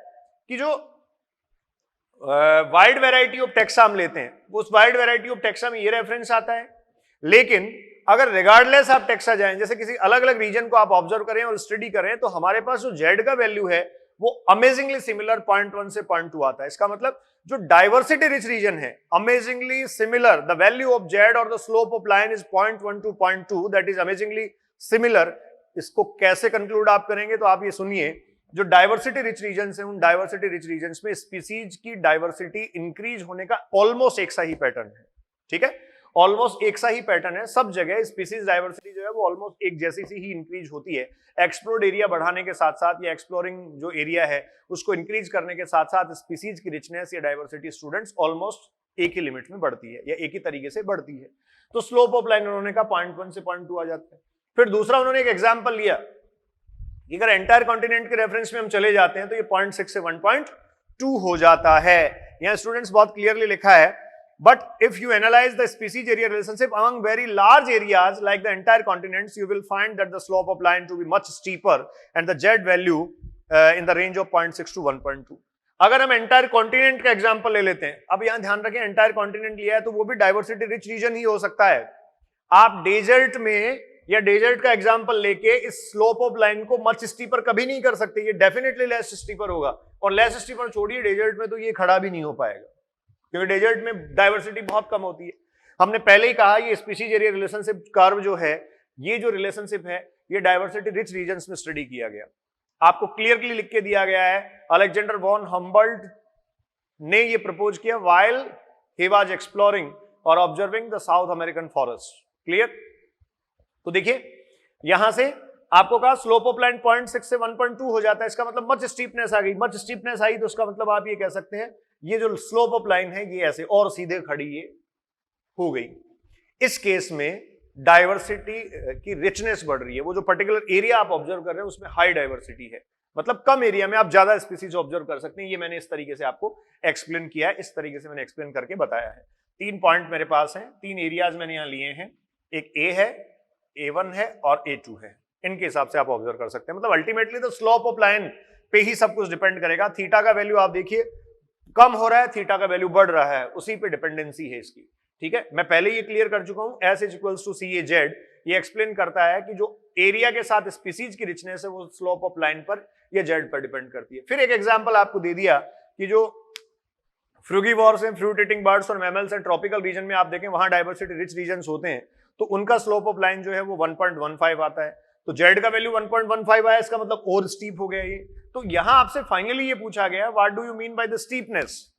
कि जो वाइड वैरायटी ऑफ टेक्सा हम लेते हैं, उस वाइड वैरायटी ऑफ टेक्सा में ये रेफरेंस आता है। लेकिन अगर रिगार्डलेस आप टेक्सा जाएं, जैसे किसी अलग अलग रीजन को आप ऑब्जर्व करें और स्टडी करें, तो हमारे पास जो जेड का वैल्यू है वो अमेजिंगली सिमिलर 0.1 से 0.2 आता है। इसका मतलब जो डाइवर्सिटी रिच रीजन है, amazingly similar, the value of Z और the slope of line is 0.1 to 0.2, that is amazingly similar. इसको कैसे कंक्लूड आप करेंगे, तो आप ये सुनिए, जो डाइवर्सिटी रिच रीजन है, उन डाइवर्सिटी रिच रीजन में स्पीसीज की डाइवर्सिटी इंक्रीज होने का ऑलमोस्ट एक सा ही पैटर्न है। ठीक है, ऑलमोस्ट एक सा ही पैटर्न है सब जगह। स्पीसीज डाइवर्सिटी जो है वो ऑलमोस्ट एक जैसी सी ही इंक्रीज होती है। एक्सप्लोर्ड एरिया बढ़ाने के साथ साथ, या एक्सप्लोरिंग जो एरिया है उसको इंक्रीज करने के साथ साथ स्पीसीज की रिचनेस या डाइवर्सिटी स्टूडेंट्स ऑलमोस्ट एक ही लिमिट में बढ़ती है या एक ही तरीके से बढ़ती है। तो स्लोप ऑफ लाइन उन्होंने कहा 0.1 से 0.2 आ जाता है। फिर दूसरा उन्होंने एक एग्जाम्पल लिया, अगर एंटायर कॉन्टिनेंट के रेफरेंस में हम चले जाते हैं तो ये 0.6 से 1.2 हो जाता है। यहां स्टूडेंट्स बहुत क्लियरली लिखा है, but if you analyze the species area relationship among very large areas like the entire continents, you will find that the slope of line to be much steeper and the z value in the range of 0.6 to 1.2। अगर हम entire continent का example ले लेते हैं, अब यहां ध्यान रखें एंटायर कॉन्टिनेंट लिया है तो वो भी डाइवर्सिटी रिच रीजन ही हो सकता है। आप डेजर्ट में या डेजर्ट का एग्जांपल लेके इस स्लोप ऑफ लाइन को मच स्टीपर कभी नहीं कर सकते, ये डेफिनेटली लेस स्टीपर होगा। और लेस स्टीपर छोड़िए, डेजर्ट में तो ये खड़ा भी नहीं हो पाएगा, क्योंकि डेजर्ट में डाइवर्सिटी बहुत कम होती है। हमने पहले ही कहा ये स्पीसीज एरिया रिलेशनशिप कर्व जो है, ये जो रिलेशनशिप है ये डाइवर्सिटी रिच रीजन्स में स्टडी किया गया। आपको क्लियरली लिख के दिया गया है, अलेक्जेंडर वॉन हम्बल्ट ने ये प्रपोज किया व्हाइल ही वाज एक्सप्लोरिंग और observing the south American forest. Clear? तो देखिए यहां से आपको कहा स्लोप ऑफ लाइन 0.6 से 1.2 हो जाता है। इसका मतलब मच स्टीपनेस आ गई, मच स्टीपनेस आई तो उसका मतलब आप ये कह सकते हैं ये जो स्लोप ऑफ लाइन है ये ऐसे और सीधे खड़ी ये हो गई। इस केस में डाइवर्सिटी की रिचनेस बढ़ रही है। वो जो पर्टिकुलर एरिया आप ऑब्जर्व कर रहे हैं उसमें हाई डाइवर्सिटी है, मतलब कम एरिया में आप ज्यादा स्पीसीज ऑब्जर्व कर सकते हैं। ये मैंने इस तरीके से आपको एक्सप्लेन किया है, इस तरीके से मैंने एक्सप्लेन करके बताया है। 3 पॉइंट मेरे पास हैं, 3 एरियाज मैंने यहां लिए हैं, एक ए है, A1 है और A2 है। इनके हिसाब से आप ऑब्जर्व कर सकते हैं। मतलब ultimately the slope of line पे ही सब कुछ डिपेंड करेगा। थीटा का वैल्यू आप देखिए कम हो रहा है, थीटा का वैल्यू बढ़ रहा है, उसी पे डिपेंडेंसी है इसकी। ठीक है, मैं पहले ये क्लियर कर चुका हूं। S is equals to C A Z, ये एक्सप्लेन करता है कि जो एरिया के साथ स्पीसीज की रिचनेस है वो स्लोप ऑफ लाइन पर या जेड पर डिपेंड करती है। फिर एक एग्जांपल आपको दे दिया कि जो फ्रूगीवोर्स हैं, फ्रूट ईटिंग बर्ड्स और मैमल्स हैं, ट्रॉपिकल रीजन में आप देखें वहां डाइवर्सिटी रिच रीजन्स होते हैं, तो उनका स्लोप ऑफ लाइन जो है वो 1.15 आता है। तो जेड का वैल्यू 1.15 आया, इसका मतलब और स्टीप हो गया ये। तो यहां आपसे फाइनली ये पूछा गया what do you mean by the steepness.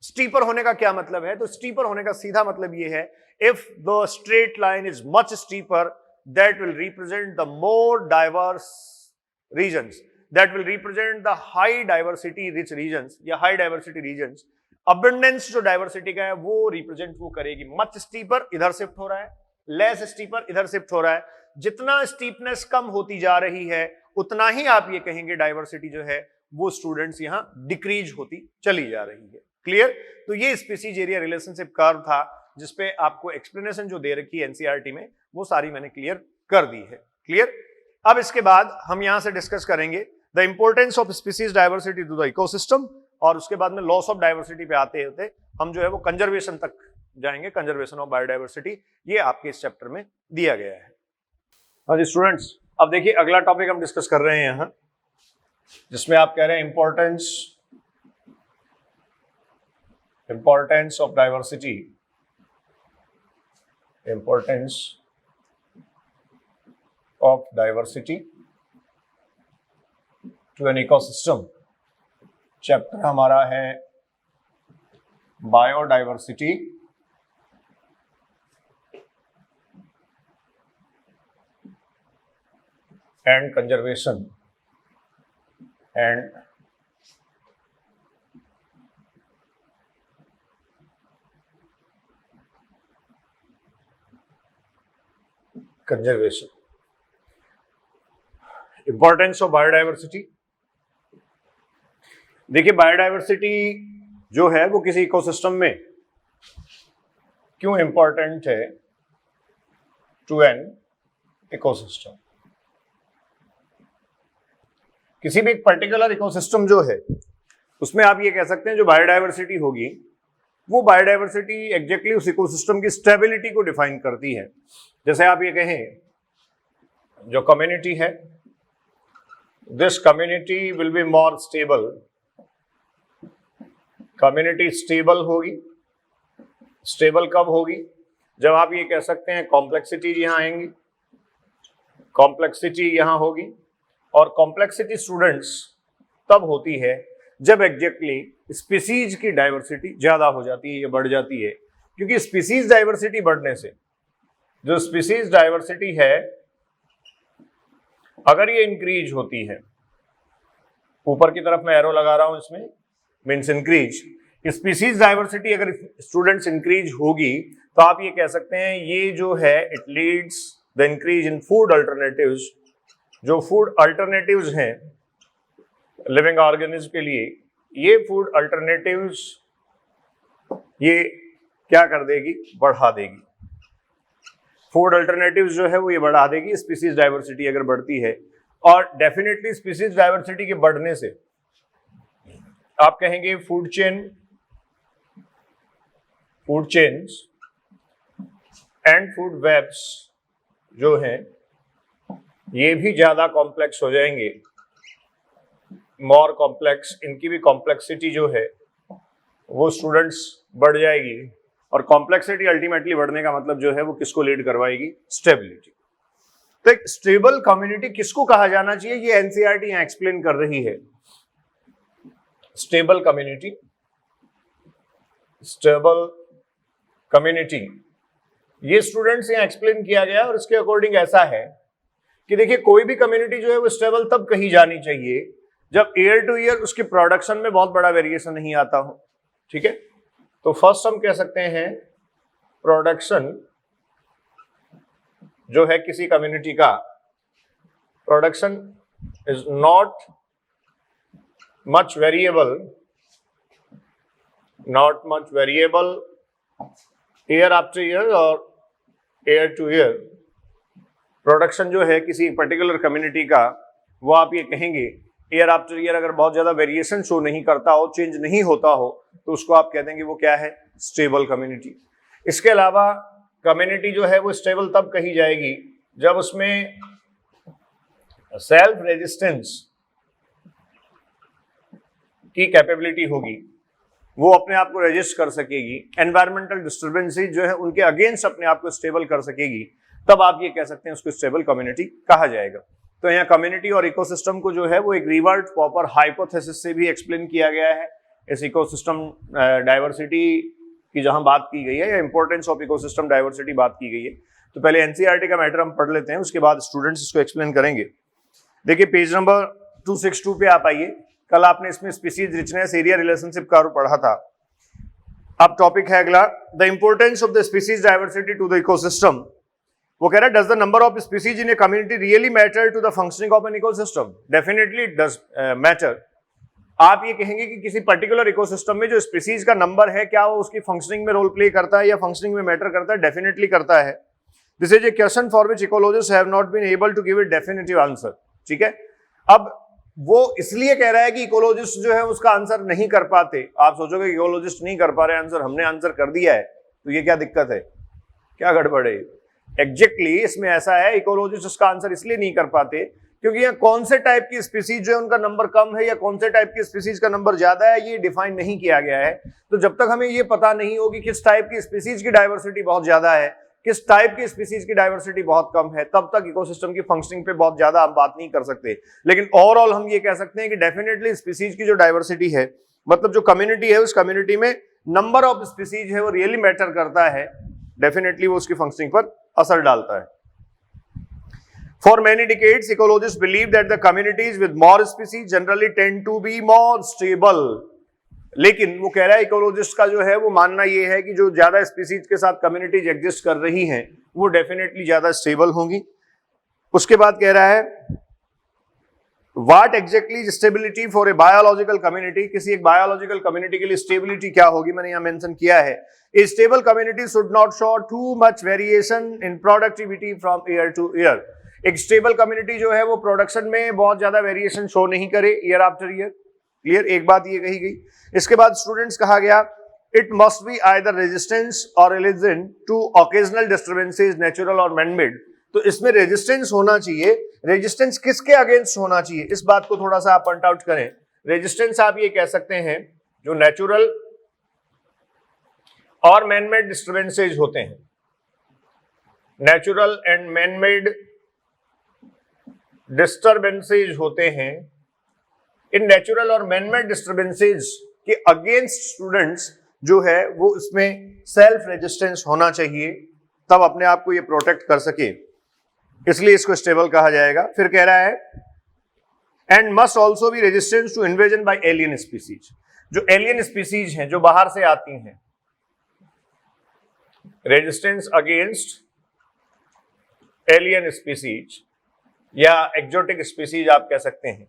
Steeper होने का क्या मतलब है? तो स्टीपर होने का सीधा मतलब ये है, if the straight line is much steeper that will represent the more diverse regions, that will represent the high diversity rich regions या हाई डाइवर्सिटी रीजन्स। अबंडेंस जो डाइवर्सिटी का है वो रिप्रेजेंट वो करेगी। मच स्टीपर इधर शिफ्ट हो रहा है, लेस स्टीपर इधर शिफ्ट हो रहा है। जितना स्टीपनेस कम होती जा रही है उतना ही आप ये कहेंगे डाइवर्सिटी जो है वो स्टूडेंट्स यहां डिक्रीज होती चली जा रही है। क्लियर? तो ये स्पीसीज एरिया रिलेशनशिप कर्व था जिसपे आपको एक्सप्लेनेशन जो दे रखी है एनसीईआरटी में वो सारी मैंने क्लियर कर दी है। क्लियर? अब इसके बाद हम यहां से डिस्कस करेंगे the importance of species diversity to the ecosystem, और उसके बाद में लॉस ऑफ डाइवर्सिटी पे आते होते हम जो है वो कंजर्वेशन तक जाएंगे, कंजर्वेशन ऑफ बायोडाइवर्सिटी। ये आपके इस चैप्टर में दिया गया है। हाँ जी स्टूडेंट्स, अब देखिए अगला टॉपिक हम डिस्कस कर रहे हैं यहां, जिसमें आप कह रहे हैं importance of diversity, importance of diversity to an ecosystem. Chapter हमारा है biodiversity and conservation and conservation. Importance of biodiversity, देखिए बायोडाइवर्सिटी जो है वो किसी इकोसिस्टम में क्यों इंपॉर्टेंट है टू एन इकोसिस्टम। किसी भी एक पर्टिकुलर इकोसिस्टम जो है उसमें आप ये कह सकते हैं जो बायोडाइवर्सिटी होगी वो बायोडाइवर्सिटी एग्जैक्टली उस इकोसिस्टम की स्टेबिलिटी को डिफाइन करती है। जैसे आप ये कहें जो कम्युनिटी है, this community will be more stable, community stable होगी। स्टेबल कब होगी? जब आप ये कह सकते हैं कॉम्प्लेक्सिटी यहां आएंगी, कॉम्प्लेक्सिटी यहां होगी, और कॉम्प्लेक्सिटी स्टूडेंट्स तब होती है जब एग्जैक्टली स्पीसीज की डाइवर्सिटी ज्यादा हो जाती है या बढ़ जाती है। क्योंकि स्पीसीज डाइवर्सिटी बढ़ने से, जो स्पीसीज डाइवर्सिटी है अगर ये इंक्रीज होती है, ऊपर की तरफ मैं एरो लगा रहा हूं, इसमें मीन्स इंक्रीज, स्पीसीज डाइवर्सिटी अगर स्टूडेंट्स इंक्रीज होगी तो आप ये कह सकते हैं ये जो है it leads the increase in food alternatives. जो फूड अल्टरनेटिव्स हैं लिविंग ऑर्गेनिज्म के लिए, ये फूड अल्टरनेटिव्स ये क्या कर देगी? बढ़ा देगी। फूड अल्टरनेटिव्स जो है वो ये बढ़ा देगी स्पीसीज डाइवर्सिटी अगर बढ़ती है। और डेफिनेटली स्पीसीज डाइवर्सिटी के बढ़ने से आप कहेंगे food chains and food webs जो हैं ये भी ज्यादा कॉम्प्लेक्स हो जाएंगे, मोर कॉम्प्लेक्स। इनकी भी कॉम्प्लेक्सिटी जो है वो स्टूडेंट्स बढ़ जाएगी, और कॉम्प्लेक्सिटी अल्टीमेटली बढ़ने का मतलब जो है वो किसको लीड करवाएगी? स्टेबिलिटी। तो एक स्टेबल कम्युनिटी किसको कहा जाना चाहिए ये एनसीईआरटी यहां एक्सप्लेन कर रही है। स्टेबल कम्युनिटी, स्टेबल कम्युनिटी ये स्टूडेंट्स यहां एक्सप्लेन किया गया, और इसके अकॉर्डिंग ऐसा है कि देखिए कोई भी कम्युनिटी जो है वो स्टेबल तब कही जानी चाहिए जब ईयर टू ईयर उसके प्रोडक्शन में बहुत बड़ा वेरिएशन नहीं आता हो। ठीक है, तो फर्स्ट हम कह सकते हैं प्रोडक्शन जो है किसी कम्युनिटी का, production is not much variable, not much variable year after year और ईयर टू ईयर। प्रोडक्शन जो है किसी पर्टिकुलर कम्युनिटी का वो आप ये कहेंगे ईयर आफ्टर ईयर अगर बहुत ज्यादा वेरिएशन शो नहीं करता हो, चेंज नहीं होता हो, तो उसको आप कह देंगे वो क्या है, स्टेबल कम्युनिटी। इसके अलावा कम्युनिटी जो है वो स्टेबल तब कही जाएगी जब उसमें सेल्फ रेजिस्टेंस की कैपेबिलिटी होगी, वो अपने आप को रेजिस्ट कर सकेगी, एनवायरमेंटल डिस्टर्बेंसेस जो है उनके अगेंस्ट अपने आप को स्टेबल कर सकेगी, तब आप ये कह सकते हैं उसको स्टेबल कम्युनिटी कहा जाएगा। तो यहाँ कम्युनिटी और इकोसिस्टम को जो है वो एक रिवर्ट पॉपर हाइपोथेसिस से भी एक्सप्लेन किया गया है। इस इकोसिस्टम डाइवर्सिटी की जहां बात की गई है या इंपॉर्टेंस ऑफ इकोसिस्टम डाइवर्सिटी बात की गई है, तो पहले एनसीईआरटी का मैटर हम पढ़ लेते हैं, उसके बाद स्टूडेंट्स इसको एक्सप्लेन करेंगे। देखिए पेज नंबर 262 पे आप आइए। कल आपने इसमें स्पीसीज रिचनेस एरिया रिलेशनशिप का पढ़ा था। अब टॉपिक है अगला, the importance of the species diversity to the ecosystem. वो कह रहा है, does the number of species in a community really matter to the functioning of an ecosystem? Definitely it does matter. आप ये कहेंगे कि किसी पर्टिकुलर इकोसिस्टम में जो स्पीसीज का नंबर है, क्या वो उसकी फंक्शनिंग में रोल प्ले करता है या फंक्शनिंग में मैटर करता है? डेफिनेटली करता है। This is a question for which ecologists have not been able to give it definitive answer. ठीक है, अब वो इसलिए कह रहा है कि इकोलॉजिस्ट जो है उसका आंसर नहीं कर पाते। आप सोचोगे इकोलॉजिस्ट नहीं कर पा रहे आंसर, हमने आंसर कर दिया है, तो ये क्या दिक्कत है, क्या गड़बड़ है? एग्जैक्टली इसमें ऐसा है, इकोलॉजिस्ट उसका आंसर इसलिए नहीं कर पाते क्योंकि यहाँ कौन से टाइप की स्पीसीज जो है उनका नंबर कम है या कौन से टाइप की स्पीसीज का नंबर ज्यादा है, ये डिफाइन नहीं किया गया है। तो जब तक हमें ये पता नहीं होगी किस टाइप की स्पीसीज की डाइवर्सिटी बहुत ज्यादा है, किस टाइप की स्पीसीज की डाइवर्सिटी बहुत कम है, तब तक इकोसिस्टम की फंक्शनिंग पे बहुत ज्यादा हम बात नहीं कर सकते। लेकिन ओवरऑल हम ये कह सकते हैं कि डेफिनेटली स्पीसीज की जो डाइवर्सिटी है, मतलब जो कम्युनिटी है, उस कम्युनिटी में नंबर ऑफ स्पीसीज है वो रियली मैटर करता है, डेफिनेटली वो उसकी फंक्शनिंग पर असर डालता है। For many decades, ecologists believe that the communities with more species generally tend to be more stable. लेकिन वो कह रहा है, इकोलॉजिस्ट का जो है वो मानना ये है कि जो ज्यादा स्पीसीज के साथ कम्युनिटीज एग्जिस्ट कर रही हैं वो डेफिनेटली ज्यादा स्टेबल होंगी। उसके बाद कह रहा है, what exactly stability for a biological community? किसी एक बायोलॉजिकल कम्युनिटी के लिए स्टेबिलिटी क्या होगी, मैंने यहाँ मेंशन किया है। A stable community should not show too much variation in productivity from year to year. एक स्टेबल कम्युनिटी जो है वो प्रोडक्शन में बहुत ज्यादा वेरिएशन शो नहीं करे ईयर आफ्टर ईयर। क्लियर, एक बात ये कही गई। इसके बाद स्टूडेंट्स कहा गया, it must be either resistance और resistant to occasional disturbances natural और मैनमेड। तो इसमें रेजिस्टेंस होना चाहिए। रेजिस्टेंस किसके अगेंस्ट होना चाहिए, इस बात को थोड़ा सा आप पॉइंट आउट करें। रेजिस्टेंस आप ये कह सकते हैं जो नेचुरल और मैनमेड डिस्टर्बेंसेज होते हैं, नेचुरल एंड मैनमेड डिस्टर्बेंसेज होते हैं। इन नेचुरल और मैनमेड डिस्टर्बेंसेज के अगेंस्ट स्टूडेंट्स जो है वो इसमें सेल्फ रेजिस्टेंस होना चाहिए, तब अपने आप को ये प्रोटेक्ट कर सके, इसलिए इसको स्टेबल कहा जाएगा। फिर कह रहा है, and must also be resistance to invasion by alien species. जो एलियन स्पीसीज हैं जो बाहर से आती हैं, रेजिस्टेंस अगेंस्ट एलियन स्पीसीज या एक्जोटिक स्पीसीज आप कह सकते हैं,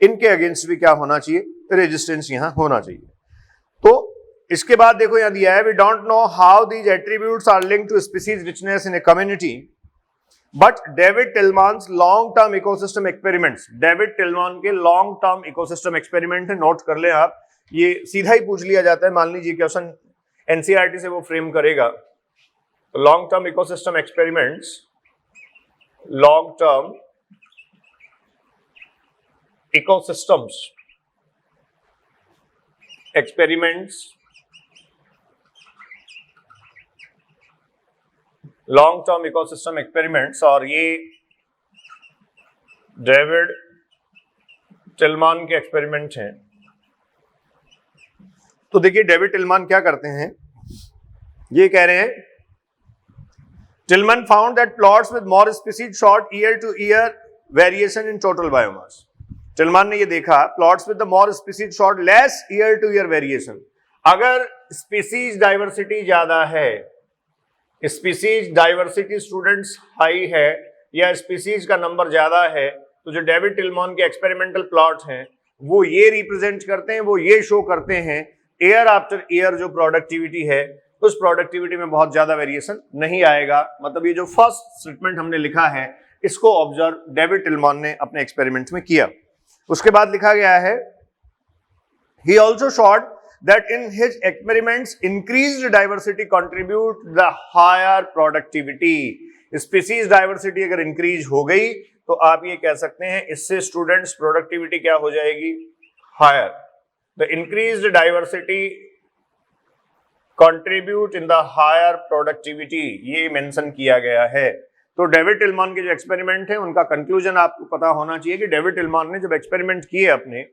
इनके अगेंस्ट भी क्या होना चाहिए, रेजिस्टेंस यहां होना चाहिए। तो इसके बाद देखो यहां दिया है, we don't know how these attributes are linked to species richness in a community, but David Tilman's long term ecosystem experiments. David Tilman के लॉन्ग टर्म इकोसिस्टम एक्सपेरिमेंट है, नोट कर लें आप, ये सीधा ही पूछ लिया जाता है। मान लीजिए क्वेश्चन एनसीईआरटी से वो फ्रेम करेगा, तो long term ecosystem experiments, long term ecosystems experiments, long term ecosystem experiments, और ये डेविड टिल्मन के एक्सपेरिमेंट हैं। तो देखिए डेविड टिल्मन क्या करते हैं, ये कह रहे हैं, Tilman found that plots with more species short year to year variation in total biomass. Tilman ने ये देखा, plots with the more species short less year to year variation. अगर स्पीसीज डाइवर्सिटी ज्यादा है, स्पीसीज डाइवर्सिटी स्टूडेंट्स हाई है या species का number ज्यादा है, तो जो डेविड टिल्मन के एक्सपेरिमेंटल प्लॉट हैं वो ये रिप्रेजेंट करते हैं, वो ये शो करते हैं ईयर आफ्टर ईयर जो प्रोडक्टिविटी है उस प्रोडक्टिविटी में बहुत ज्यादा वेरिएशन नहीं आएगा। मतलब ये जो फर्स्ट स्टेटमेंट हमने लिखा है इसको ऑब्जर्व डेविड टिल्मन ने अपने एक्सपेरिमेंट में किया। उसके बाद लिखा गया है he also showed that in his experiments increased diversity contribute the higher productivity. Species diversity अगर इंक्रीज हो गई तो आप ये कह सकते हैं इससे स्टूडेंट्स प्रोडक्टिविटी क्या हो जाएगी, higher. The increased diversity contribute in the higher productivity, ये मेंशन किया गया है. तो डेविड टिल्मन के जो एक्सपेरिमेंट है उनका कंक्लूजन आपको पता होना चाहिए कि डेविड टिल्मन ने जब एक्सपेरिमेंट किए अपने,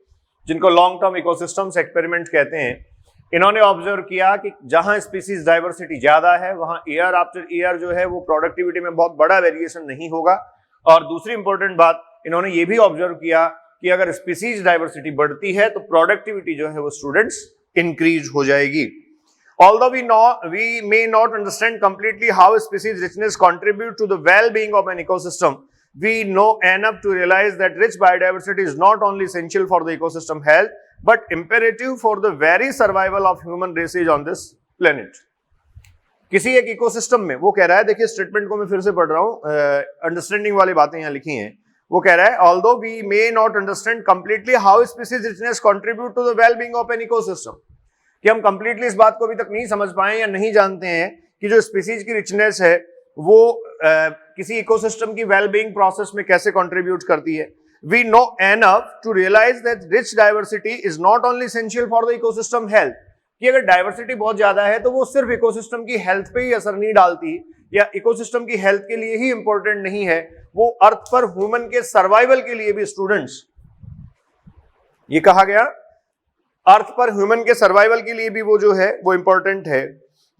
जिनको लॉन्ग टर्म इकोसिस्टम्स एक्सपेरिमेंट कहते हैं, इन्होंने ऑब्जर्व किया कि जहां स्पीसीज डाइवर्सिटी ज्यादा है वहां ईयर आफ्टर ईयर जो है वो प्रोडक्टिविटी में बहुत बड़ा वेरिएशन नहीं होगा. और दूसरी इंपॉर्टेंट बात इन्होंने ये भी ऑब्जर्व किया कि अगर स्पीसीज डाइवर्सिटी बढ़ती है तो प्रोडक्टिविटी जो है वो स्टूडेंट्स इंक्रीज हो जाएगी. Although we may not understand completely how species richness contribute to the well-being of an ecosystem, we know enough to realize that rich biodiversity is not only essential for the ecosystem health, but imperative for the very survival of human races on this planet. किसी एक ecosystem में, वो कह रहा है, देखिए statement को मैं फिर से पढ़ रहा हूं, अंडरस्टैंडिंग वाली बातें यहाँ लिखी हैं. वो कह रहा है although we may not understand completely how species richness contribute to the well-being of an ecosystem, कि हम कंप्लीटली इस बात को अभी तक नहीं समझ पाए या नहीं जानते हैं कि जो स्पीसीज की रिचनेस है वो किसी इकोसिस्टम की वेलबीइंग प्रोसेस में कैसे कंट्रीब्यूट करती है. We know enough to realise that rich diversity is not only essential for the ecosystem health, कि अगर डाइवर्सिटी बहुत ज्यादा है तो वो सिर्फ इकोसिस्टम की हेल्थ पे ही असर नहीं डालती या इकोसिस्टम की हेल्थ के लिए ही इंपॉर्टेंट नहीं है, वो अर्थ पर ह्यूमन के सर्वाइवल के लिए भी स्टूडेंट्स, ये कहा गया अर्थ पर ह्यूमन के सर्वाइवल के लिए भी वो जो है वो इंपॉर्टेंट है.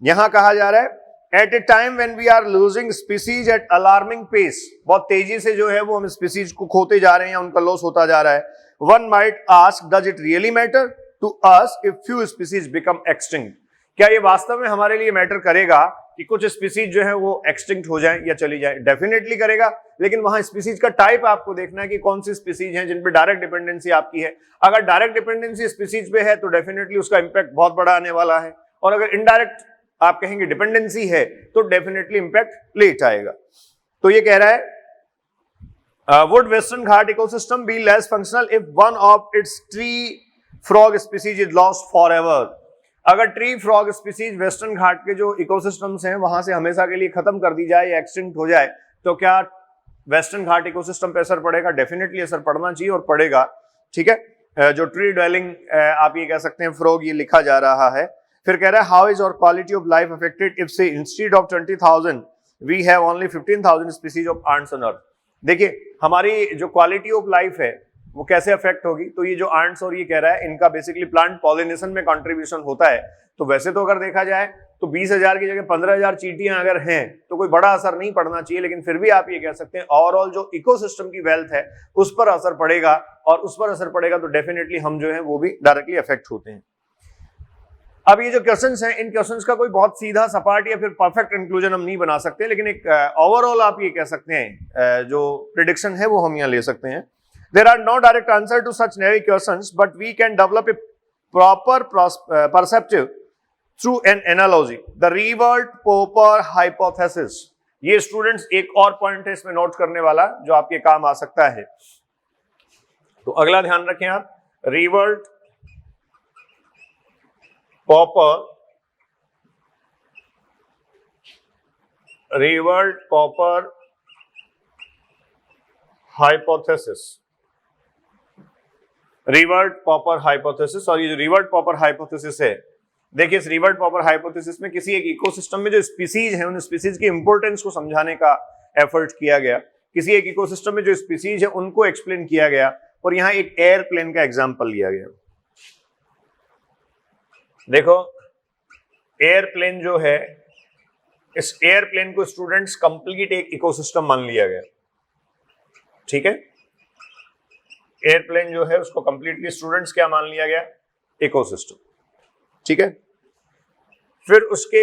यहां कहा जा रहा है at a time when we are losing species at alarming pace, बहुत तेजी से जो है वो हम स्पीसीज को खोते जा रहे हैं, उनका लॉस होता जा रहा है. One might ask does it really matter to us if few species become extinct, क्या ये वास्तव में हमारे लिए मैटर करेगा कि कुछ स्पीसीज जो है वो एक्सटिंक्ट हो जाए या चली जाए? डेफिनेटली करेगा, लेकिन वहां स्पीसीज का टाइप आपको देखना है कि कौन सी स्पीसीज हैं जिन पे डायरेक्ट डिपेंडेंसी आपकी है. अगर डायरेक्ट डिपेंडेंसी स्पीसीज पे है तो डेफिनेटली उसका इंपैक्ट बहुत बड़ा आने वाला है, और अगर इनडायरेक्ट आप कहेंगे डिपेंडेंसी है तो डेफिनेटली इंपैक्ट लेट आएगा. तो ये कह रहा है would western Ghat ecosystem be less functional if one of its tree frog species is lost forever. अगर ट्री फ्रॉग स्पीसीज वेस्टर्न घाट के जो इकोसिस्टम्स हैं वहां से हमेशा के लिए खत्म कर दी जाए या एक्सटिंक्ट हो जाए तो क्या वेस्टर्न घाट इकोसिस्टम पे असर पड़ेगा? डेफिनेटली असर पड़ना चाहिए और पड़ेगा. ठीक है, जो ट्री ड्वेलिंग आप ये कह सकते हैं फ्रॉग, ये लिखा जा रहा है. फिर कह रहा है how is our quality of life affected if say instead of 20,000 we have only 15,000 species of ants on earth. देखिए हमारी जो क्वालिटी ऑफ लाइफ है वो कैसे अफेक्ट होगी. तो ये जो आंट्स और ये कह रहा है इनका बेसिकली प्लांट पॉलिनेशन में कंट्रीब्यूशन होता है. तो वैसे तो अगर देखा जाए तो 20,000 की जगह 15,000 चींटियां अगर हैं तो कोई बड़ा असर नहीं पड़ना चाहिए, लेकिन फिर भी आप ये कह सकते हैं ओवरऑल जो इकोसिस्टम की वेल्थ है उस पर असर पड़ेगा, और उस पर असर पड़ेगा तो डेफिनेटली हम जो है वो भी डायरेक्टली अफेक्ट होते हैं. अब ये जो क्वेश्चंस हैं, इन क्वेश्चंस का कोई बहुत सीधा सपाट या फिर परफेक्ट इंक्लूजन हम नहीं बना सकते, लेकिन एक ओवरऑल आप ये कह सकते हैं जो प्रिडिक्शन है वो हम यहाँ ले सकते हैं. There are no direct answer to such naive questions, but we can develop a proper perceptive through an analogy. The Revert-Popper hypothesis. ये स्टूडेंट्स एक और पॉइंट है इसमें नोट करने वाला जो आपके काम आ सकता है. तो अगला ध्यान रखें आप, Revert-Popper hypothesis. Revert-Popper hypothesis, और ये जो Revert-Popper hypothesis है, देखिए इस Revert-Popper hypothesis में किसी एक इकोसिस्टम में जो स्पीसीज है उन स्पीसीज की इंपॉर्टेंस को समझाने का एफर्ट किया गया. किसी एक इकोसिस्टम में जो स्पीसीज है उनको एक्सप्लेन किया गया, और यहाँ एक एयरप्लेन का एग्जांपल लिया गया. देखो एयरप्लेन जो है, इस एयरप्लेन को स्टूडेंट्स कंप्लीट एक इकोसिस्टम मान लिया गया. ठीक है, एयरप्लेन जो है उसको कंप्लीटली स्टूडेंट्स क्या मान लिया गया? इकोसिस्टम. ठीक है, फिर उसके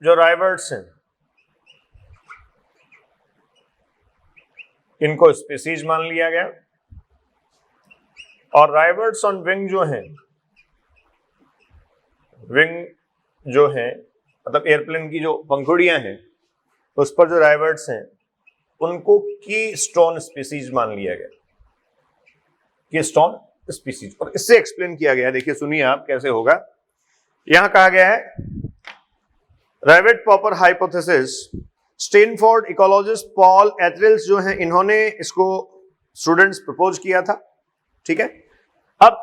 जो राइवर्ट्स हैं इनको स्पीसीज मान लिया गया, और राइवर्ट्स ऑन विंग जो हैं, विंग जो है मतलब एयरप्लेन की जो पंखुड़ियां हैं उस पर जो राइवर्ट्स हैं उनको की स्टोन स्पीसीज मान लिया गया. Keystone species. और इससे एक्सप्लेन किया गया है, देखिए सुनिए आप कैसे होगा। यहां कहा गया है राइवेट-पॉपर हाइपोथेसिस, स्टैनफोर्ड इकोलॉजिस्ट पॉल एथरिल्स जो है इन्होंने इसको स्टूडेंट्स प्रपोज किया था, ठीक है। अब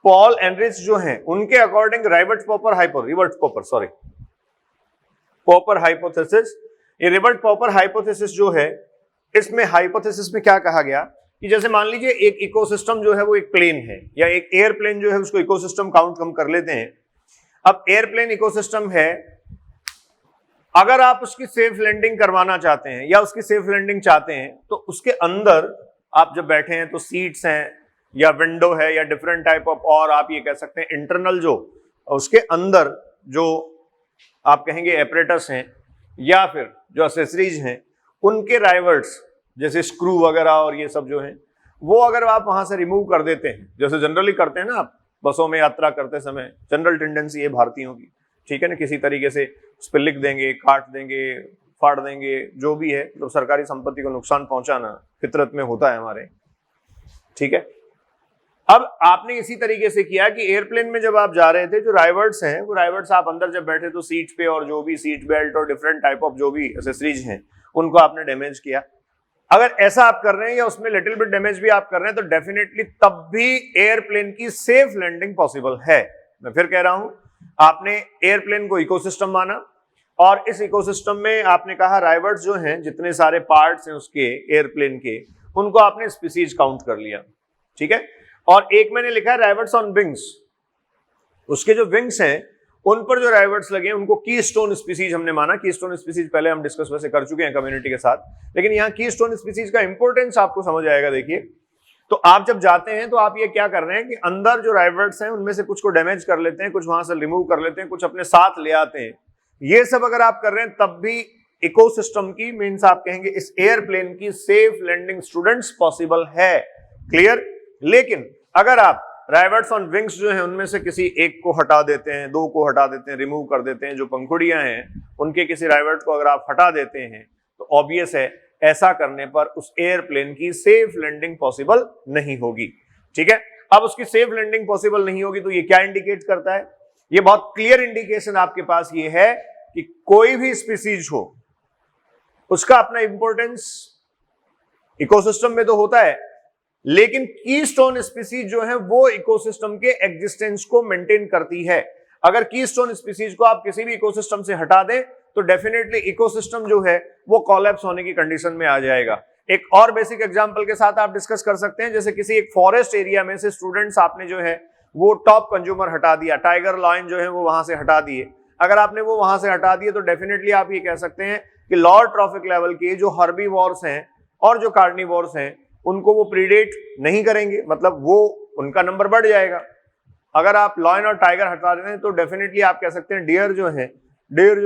पॉल एनरिच जो है उनके अकॉर्डिंग राइवेट-पॉपर हाइपोथेसिस, ये राइवेट-पॉपर हाइपोथेसिस जो है, इसमें हाइपोथेसिस में क्या कहा गया कि जैसे मान लीजिए एक इकोसिस्टम जो है वो एक प्लेन है या एक एयरप्लेन जो है, उसको इकोसिस्टम काउंट हम कर लेते हैं। अब एयरप्लेन इकोसिस्टम है, अगर आप उसकी सेफ लैंडिंग करवाना चाहते हैं या उसकी सेफ लैंडिंग चाहते हैं तो उसके अंदर आप जब बैठे हैं तो सीट्स हैं या विंडो है या डिफरेंट टाइप ऑफ, और आप ये कह सकते हैं इंटरनल जो उसके अंदर जो आप कहेंगे एपरेटस हैं या फिर जो एक्सेसरीज हैं, उनके राइवर्ट्स जैसे स्क्रू वगैरह और ये सब जो हैं, वो अगर आप वहां से रिमूव कर देते हैं, जैसे जनरली करते हैं ना आप बसों में यात्रा करते समय, जनरल टेंडेंसी है भारतीयों की, ठीक है ना, किसी तरीके से उस पर लिख देंगे, काट देंगे, फाड़ देंगे, जो भी है, तो सरकारी संपत्ति को नुकसान पहुंचाना फितरत में होता है हमारे, ठीक है। अब आपने इसी तरीके से किया कि एयरप्लेन में जब आप जा रहे थे, जो राइवर्ट्स हैं, वो राइवर्ट्स आप अंदर जब बैठे तो सीट पे और जो भी सीट बेल्ट और डिफरेंट टाइप ऑफ जो भी एक्सेसरीज हैं उनको आपने डैमेज किया। अगर ऐसा आप कर रहे हैं या उसमें लिटिल बिट डैमेज भी आप कर रहे हैं तो डेफिनेटली तब भी एयरप्लेन की सेफ लैंडिंग पॉसिबल है। मैं फिर कह रहा हूं, आपने एयरप्लेन को इकोसिस्टम माना और इस इकोसिस्टम में आपने कहा राइवर्ट्स जो हैं, जितने सारे पार्ट्स हैं उसके एयरप्लेन के, उनको आपने स्पीसीज काउंट कर लिया, ठीक है। और एक मैंने लिखा है राइवर्ट्स ऑन विंग्स, उसके जो विंग्स हैं उन पर जो राइवर्ट्स लगे हैं उनको कीस्टोन स्पीसीज हमने माना। कीस्टोन स्पीसीज पहले हम डिस्कस वैसे कर चुके हैं कम्युनिटी के साथ, लेकिन यहाँ कीस्टोन स्पीसीज का इंपॉर्टेंस आपको समझ आएगा। देखिए, तो आप जब जाते हैं तो आप ये क्या कर रहे हैं कि अंदर जो राइवर्ट्स हैं उनमें से कुछ को डैमेज कर लेते हैं, कुछ वहां से रिमूव कर लेते हैं, कुछ अपने साथ ले आते हैं। ये सब अगर आप कर रहे हैं तब भी इकोसिस्टम की, मीन्स आप कहेंगे इस एयरप्लेन की सेफ लैंडिंग स्टूडेंट्स पॉसिबल है। क्लियर। लेकिन अगर आप राइवर्ट्स ऑन विंग्स जो है उनमें से किसी एक को हटा देते हैं, दो को हटा देते हैं, रिमूव कर देते हैं, जो पंखुड़ियां हैं उनके किसी राइवर्ट को अगर आप हटा देते हैं तो ऑब्वियस है ऐसा करने पर उस एयरप्लेन की सेफ लैंडिंग पॉसिबल नहीं होगी, ठीक है। अब उसकी सेफ लैंडिंग पॉसिबल नहीं होगी तो ये क्या इंडिकेट करता है? ये बहुत क्लियर इंडिकेशन आपके पास ये है कि कोई भी स्पीसीज हो उसका अपना इंपॉर्टेंस इकोसिस्टम में तो होता है, लेकिन कीस्टोन स्पीसीज जो है वो इकोसिस्टम के एग्जिस्टेंस को मेंटेन करती है। अगर कीस्टोन स्पीसीज को आप किसी भी इकोसिस्टम से हटा दें तो डेफिनेटली इकोसिस्टम जो है वो कोलैप्स होने की कंडीशन में आ जाएगा। एक और बेसिक एग्जांपल के साथ आप डिस्कस कर सकते हैं, जैसे किसी एक फॉरेस्ट एरिया में से स्टूडेंट्स आपने जो है वो टॉप कंज्यूमर हटा दिया, टाइगर लायन जो है वो वहां से हटा दिए। अगर आपने वो वहां से हटा दिए तो डेफिनेटली आप ये कह सकते हैं कि लोअर ट्रॉफिक लेवल के जो हर्बीवोर्स हैं और जो कार्निवोर्स हैं उनको वो प्रीडेट नहीं करेंगे, मतलब वो उनका नंबर बढ़ जाएगा। अगर आप लायन और टाइगर हटा देते हैं तो डेफिनेटली आप कह सकते हैं डियर जो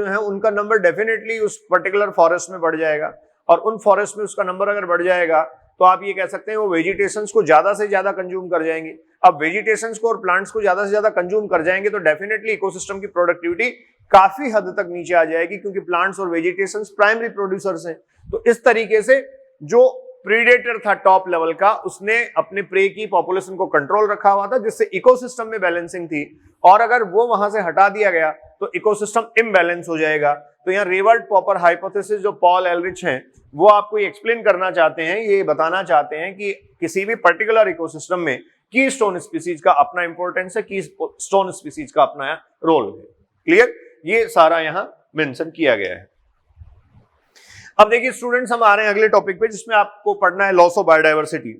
है उनका नंबर डेफिनेटली उस पर्टिकुलर फॉरेस्ट में बढ़ जाएगा, और उन फॉरेस्ट में उसका नंबर अगर बढ़ जाएगा तो आप ये कह सकते हैं वो वेजिटेशंस को ज्यादा से ज्यादा कंज्यूम कर जाएंगे। अब वेजिटेशंस को और प्लांट्स को ज्यादा से ज्यादा कंज्यूम कर जाएंगे तो डेफिनेटली इकोसिस्टम की प्रोडक्टिविटी काफी हद तक नीचे आ जाएगी, क्योंकि प्लांट्स और वेजिटेशंस प्राइमरी प्रोड्यूसर्स हैं। तो इस तरीके से जो प्रीडेटर था टॉप लेवल का, उसने अपने प्रे की पॉपुलेशन को कंट्रोल रखा हुआ था, जिससे इकोसिस्टम में बैलेंसिंग थी, और अगर वो वहां से हटा दिया गया तो इकोसिस्टम इम्बैलेंस हो जाएगा। तो यहाँ राइवेट-पॉपर हाइपोथेसिस जो पॉल एलरिच हैं वो आपको एक्सप्लेन करना चाहते हैं, ये बताना चाहते हैं कि किसी भी पर्टिकुलर इकोसिस्टम में कीस्टोन स्पीसीज का अपना इंपॉर्टेंस है, कीस्टोन स्पीसीज का अपना रोल है। क्लियर, ये सारा यहां मेंशन किया गया है। अब देखिए स्टूडेंट्स, हम आ रहे हैं अगले टॉपिक पे जिसमें आपको पढ़ना है लॉस ऑफ बायोडायवर्सिटी।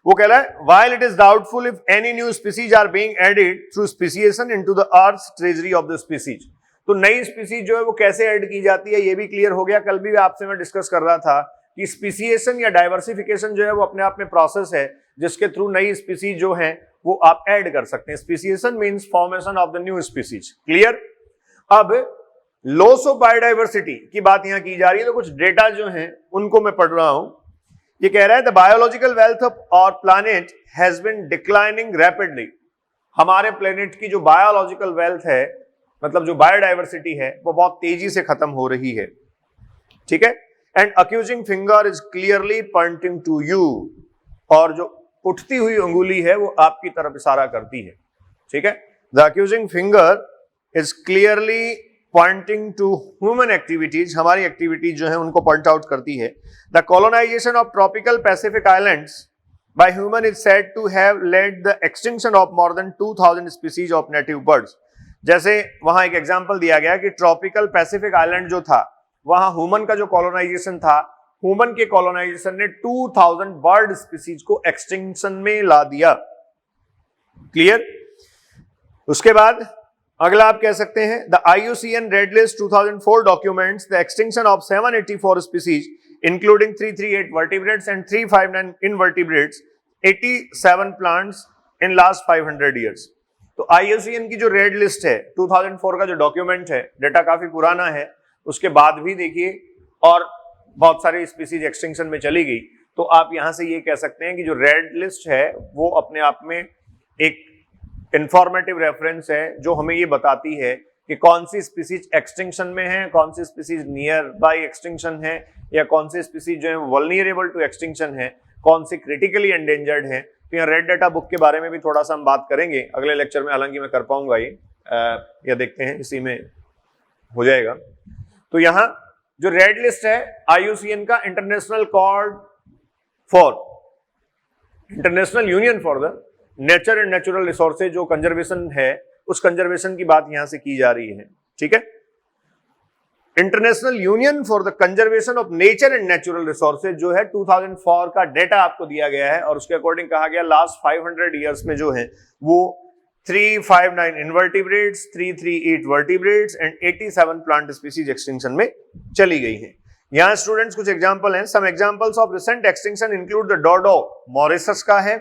वो कह रहा है while it is doubtful if any new species are being added through speciation into the earth's treasury of the species. तो नई स्पीसीज जो है वो कैसे ऐड की जाती है ये भी क्लियर हो गया। कल भी आपसे मैं डिस्कस कर रहा था कि स्पीसिएशन या डाइवर्सिफिकेशन जो है वो अपने आप में प्रोसेस है जिसके थ्रू नई स्पीसीज जो है वो आप ऐड कर सकते हैं। Speciation means formation of the new species. Clear. अब लॉस ऑफ बायोडाइवर्सिटी की बात यहां की जा रही है, तो कुछ डेटा जो हैं उनको मैं पढ़ रहा हूं। ये कह रहा है the biological wealth of our planet has been declining rapidly. हमारे प्लेनेट की जो बायोलॉजिकल वेल्थ है, मतलब जो बायोडाइवर्सिटी है, वो बहुत तेजी से खत्म हो रही है, ठीक है। And accusing finger is clearly pointing to you, और जो उठती हुई अंगुली है वो आपकी तरफ इशारा करती है, ठीक है। The accusing finger is clearly pointing to human activities, हमारी एक्टिविटीज जो है उनको पॉइंट आउट करती है। The colonisation of tropical Pacific islands by human is said to have led the extinction of more than 2000 species of native birds. जैसे वहां एक example दिया गया कि ट्रॉपिकल पैसिफिक आइलैंड जो था वहां ह्यूमन का जो कॉलोनाइजेशन था, ह्यूमन के कॉलोनाइजेशन ने 2000 बर्ड स्पीसीज को एक्सटिंक्शन में ला दिया। क्लियर? उसके बाद अगला आप कह सकते हैं the IUCN red list 2004 documents the extinction of 784 species including 338 vertebrates and 359 invertebrates, 87 plants in last 500 years. तो IUCN की जो रेड लिस्ट है 2004 का जो डॉक्यूमेंट है, डेटा काफी पुराना है, उसके बाद भी देखिए और बहुत सारी स्पीसीज एक्सटिंक्शन में चली गई। तो आप यहां से ये कह सकते हैं कि जो रेड लिस्ट है वो अपने आप में एक इंफॉर्मेटिव रेफरेंस है जो हमें ये बताती है कि कौन सी स्पीसीज एक्सटिंक्शन में है, कौन सी स्पीसीज नियर बाय एक्सटिंक्शन है, या कौन सी स्पीसीज जो है वल्नरेबल टू एक्सटिंक्शन है, कौन सी क्रिटिकली एंडेंजर्ड है। तो यहाँ रेड डाटा बुक के बारे में भी थोड़ा सा हम बात करेंगे अगले लेक्चर में, हालांकि मैं कर पाऊंगा ये, या देखते हैं इसी में हो जाएगा। तो यहाँ जो रेड लिस्ट है IUCN का international union for the nature and natural resources जो कंजर्वेशन है, उस कंजर्वेशन की बात यहां से की जा रही है, ठीक है। International union for the conservation of nature and natural resources जो है 2004 का डेटा आपको दिया गया है और उसके अकॉर्डिंग कहा गया लास्ट 500 ईयर्स में जो है वो 359 invertebrates, 338 vertebrates and 87 plant species extinction में चली गई है। यहां स्टूडेंट्स कुछ एग्जांपल हैं। Some examples of recent extinction include the dodo Mauritius का है,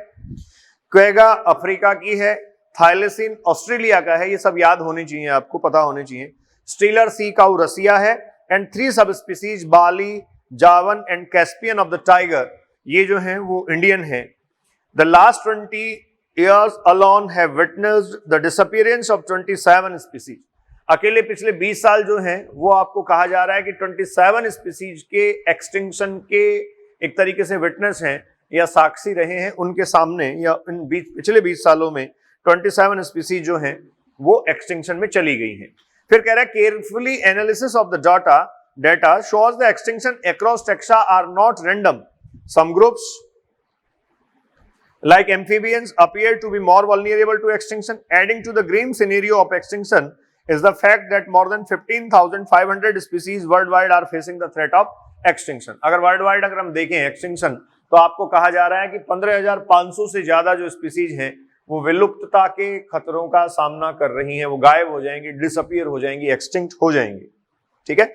क्वेगा अफ्रीका की है, थाइलेसिन ऑस्ट्रेलिया का है, ये सब याद होनी चाहिए, आपको पता होने चाहिए। स्टीलर सी काउ रसिया है एंड 3 सब स्पीसीज बाली, जावन and Caspian of the tiger, ये जो है वो इंडियन है। The last 20 years alone have witnessed the disappearance of 27 species। अकेले पिछले 20 साल जो हैं वो आपको कहा जा रहा है कि 27 स्पीसीज के एक्सटिंक्शन के एक तरीके से विटनेस हैं या साक्षी रहे हैं उनके सामने, या इन पिछले 20 सालों में 27 स्पीसीज जो हैं वो एक्सटिंक्शन में चली गई हैं। फिर कह रहा है carefully analysis of the data shows the extinction across taxa are not random. Some groups like amphibians appear to be more vulnerable to extinction. Adding to the grim scenario of extinction is the fact that more than 15,500 species worldwide are facing the threat of extinction। अगर worldwide अगर हम देखें extinction तो आपको कहा जा रहा है कि 15,500 से ज्यादा जो स्पीसीज हैं वो विलुप्तता के खतरों का सामना कर रही हैं, वो गायब हो जाएंगी, डिसअपियर हो जाएंगी, एक्सटिंक्ट हो जाएंगी, ठीक है।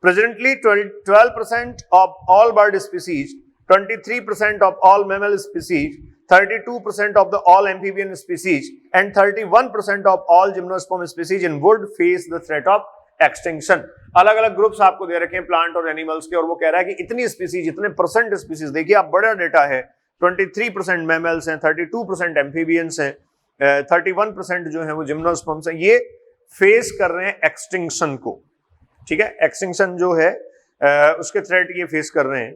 Presently 12% of all bird species, 23% of all mammal species, 32% of the all amphibian species and 31% of all gymnosperm species in would face the threat of extinction। अलग अलग ग्रुप्स आपको दे रखे हैं प्लांट और एनिमल्स के, और वो कह रहा है कि इतनी स्पीसीज, इतने परसेंट स्पीसीज, देखिए आप बड़ा डेटा है, 23% मैमल्स हैं, 32% एम्फीबियंस हैं, 31% जो है वो जिम्नोस्पर्म्स हैं, ये फेस कर रहे हैं एक्सटिंक्शन को, ठीक है। एक्सटिंक्शन जो है उसके थ्रेट ये फेस कर रहे हैं।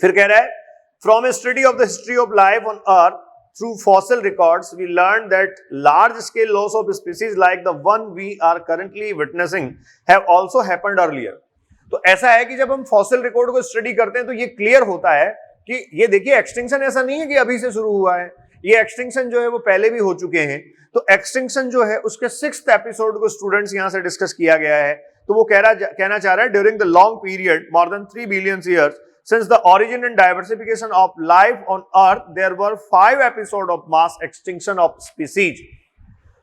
फिर कह रहा है from a study of the history of life on earth through fossil records we learned that large scale loss of species like the one we are currently witnessing have also happened earlier। तो ऐसा है कि जब हम fossil record को study करते हैं तो ये क्लियर होता है कि ये देखिए एक्सटिंक्शन ऐसा नहीं है कि अभी से शुरू हुआ है, ये एक्सटिंक्शन जो है वो पहले भी हो चुके हैं। तो एक्सटिंक्शन जो है उसके 6th एपिसोड को स्टूडेंट्स यहां से डिस्कस किया गया है। तो वो कहना चाह रहा है during the long period more than 3 billion years since the origin and diversification of life on earth there were 5 episodes of mass extinction of species।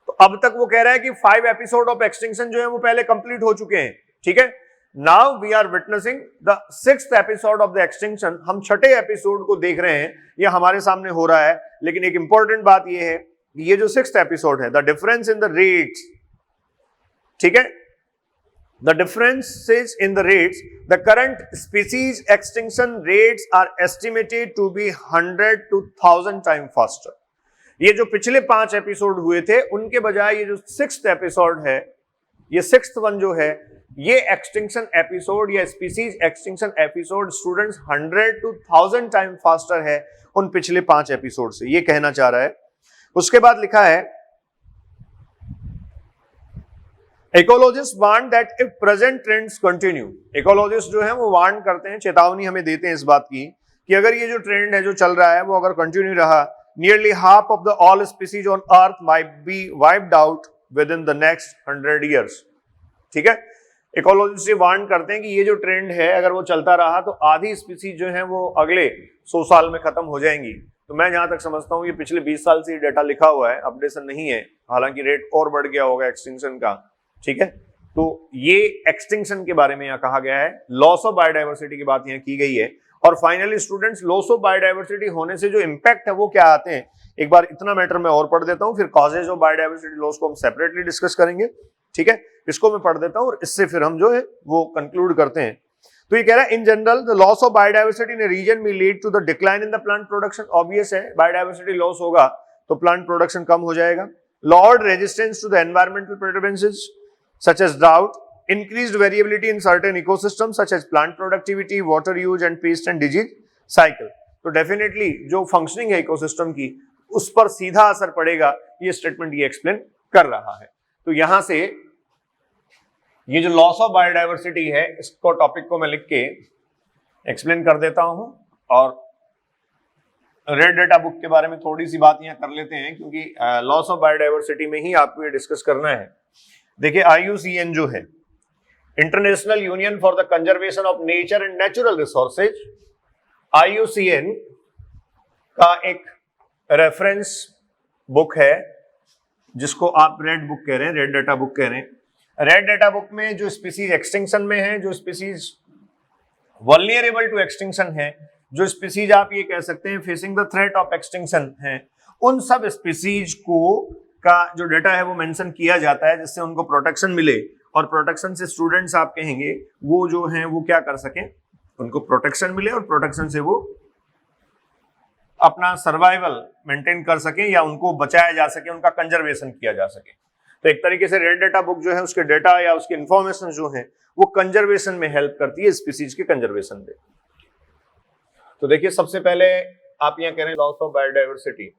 तो अब तक वो कह रहा है कि 5 एपिसोड ऑफ एक्सटिंक्शन जो है वो पहले कंप्लीट हो चुके हैं, ठीक है। Now we are witnessing the 6th episode of the extinction. हम 6ठे एपिसोड को देख रहे हैं, ये हमारे सामने हो रहा है। लेकिन एक इंपॉर्टेंट बात ये है कि ये जो 6th एपिसोड है, the difference in the rates, ठीक है, the differences in the rates, the current species extinction rates are estimated to be 100 to 1000 times faster। ये जो पिछले 5 एपिसोड हुए थे उनके बजाय ये जो 6th एपिसोड है, ये 6th वन जो है ये एक्सटिंक्शन एपिसोड या species extinction episode students 100 to 1000 time faster है उन पिछले 5 एपिसोड से, ये कहना चाह रहा है। उसके बाद लिखा है ecologist warn that if present trends continue, ecologist जो है वो वार्न करते हैं, चेतावनी हमें देते हैं इस बात की कि अगर ये जो ट्रेंड है जो चल रहा है वो अगर कंटिन्यू रहा, nearly half of the all species on earth might be wiped out with in the next 100 years. ठीक है, इकोलॉजिस्ट ये वार्न करते हैं कि ये जो ट्रेंड है अगर वो चलता रहा तो आधी स्पीसीज जो है वो अगले 100 साल में खत्म हो जाएंगी। तो मैं जहां तक समझता हूं ये पिछले 20 साल से डेटा लिखा हुआ है, अपडेशन नहीं है, हालांकि रेट और बढ़ गया होगा एक्सटिंक्शन का। ठीक है, तो ये एक्सटिंक्शन के बारे में यहाँ कहा गया है, लॉस ऑफ बायोडाइवर्सिटी की बात यहाँ की गई है। और finally students loss of biodiversity होने से जो इंपैक्ट है वो क्या आते हैं, एक बार इतना मैटर मैं और पढ़ देता हूं, फिर कॉजेज ऑफ बायोडाइवर्सिटी लॉस को हम सेपरेटली डिस्कस करेंगे। ठीक है, इसको मैं पढ़ देता हूं और इससे फिर हम जो है वो कंक्लूड करते हैं। तो ये कह रहा है in general the loss of biodiversity in region में lead to the decline in the plant production. Obvious है, बायोडाइवर्सिटी लॉस होगा तो प्लांट प्रोडक्शन कम हो जाएगा। Lowered resistance to the environmental disturbances such as drought, increased variability in certain ecosystems such as plant productivity, water use and pest and disease cycle। तो definitely जो functioning है ecosystem की उस पर सीधा असर पड़ेगा, ये स्टेटमेंट ये एक्सप्लेन कर रहा है। तो यहां से ये जो लॉस ऑफ बायोडाइवर्सिटी है इसको टॉपिक को मैं लिख के एक्सप्लेन कर देता हूं और रेड डेटा बुक के बारे में थोड़ी सी बात यहां कर लेते हैं क्योंकि लॉस ऑफ बायोडाइवर्सिटी में ही आपको ये डिस्कस करना है। देखिए IUCN जो है, international union for the conservation of nature and natural resources, IUCN का एक रेफरेंस बुक है जिसको आप रेड बुक कह रहे हैं, रेड डेटा बुक कह रहे हैं। रेड डेटा बुक में जो स्पीसीज एक्सटिंक्शन में है, जो स्पीसीज वल्नरेबल टू एक्सटिंक्शन है, जो स्पीसीज आप ये कह सकते हैं facing the threat of extinction है, उन सब स्पीसीज को का जो डेटा है वो मेंशन किया जाता है जिससे उनको प्रोटेक्शन मिले। और प्रोटेक्शन से स्टूडेंट्स आप कहेंगे वो जो हैं वो क्या कर सकें, उनको प्रोटेक्शन मिले और प्रोटेक्शन से वो अपना सर्वाइवल मेंटेन कर सकें या उनको बचाया जा सके, उनका कंजर्वेशन किया जा सके। तो एक तरीके से रेड डेटा बुक जो है उसके डेटा या उसकी इंफॉर्मेशन जो है वो कंजर्वेशन में हेल्प करती है, स्पीसीज के कंजर्वेशन में। तो देखिए सबसे पहले आप यहाँ कह रहे हैं लॉस ऑफ बायोडाइवर्सिटी,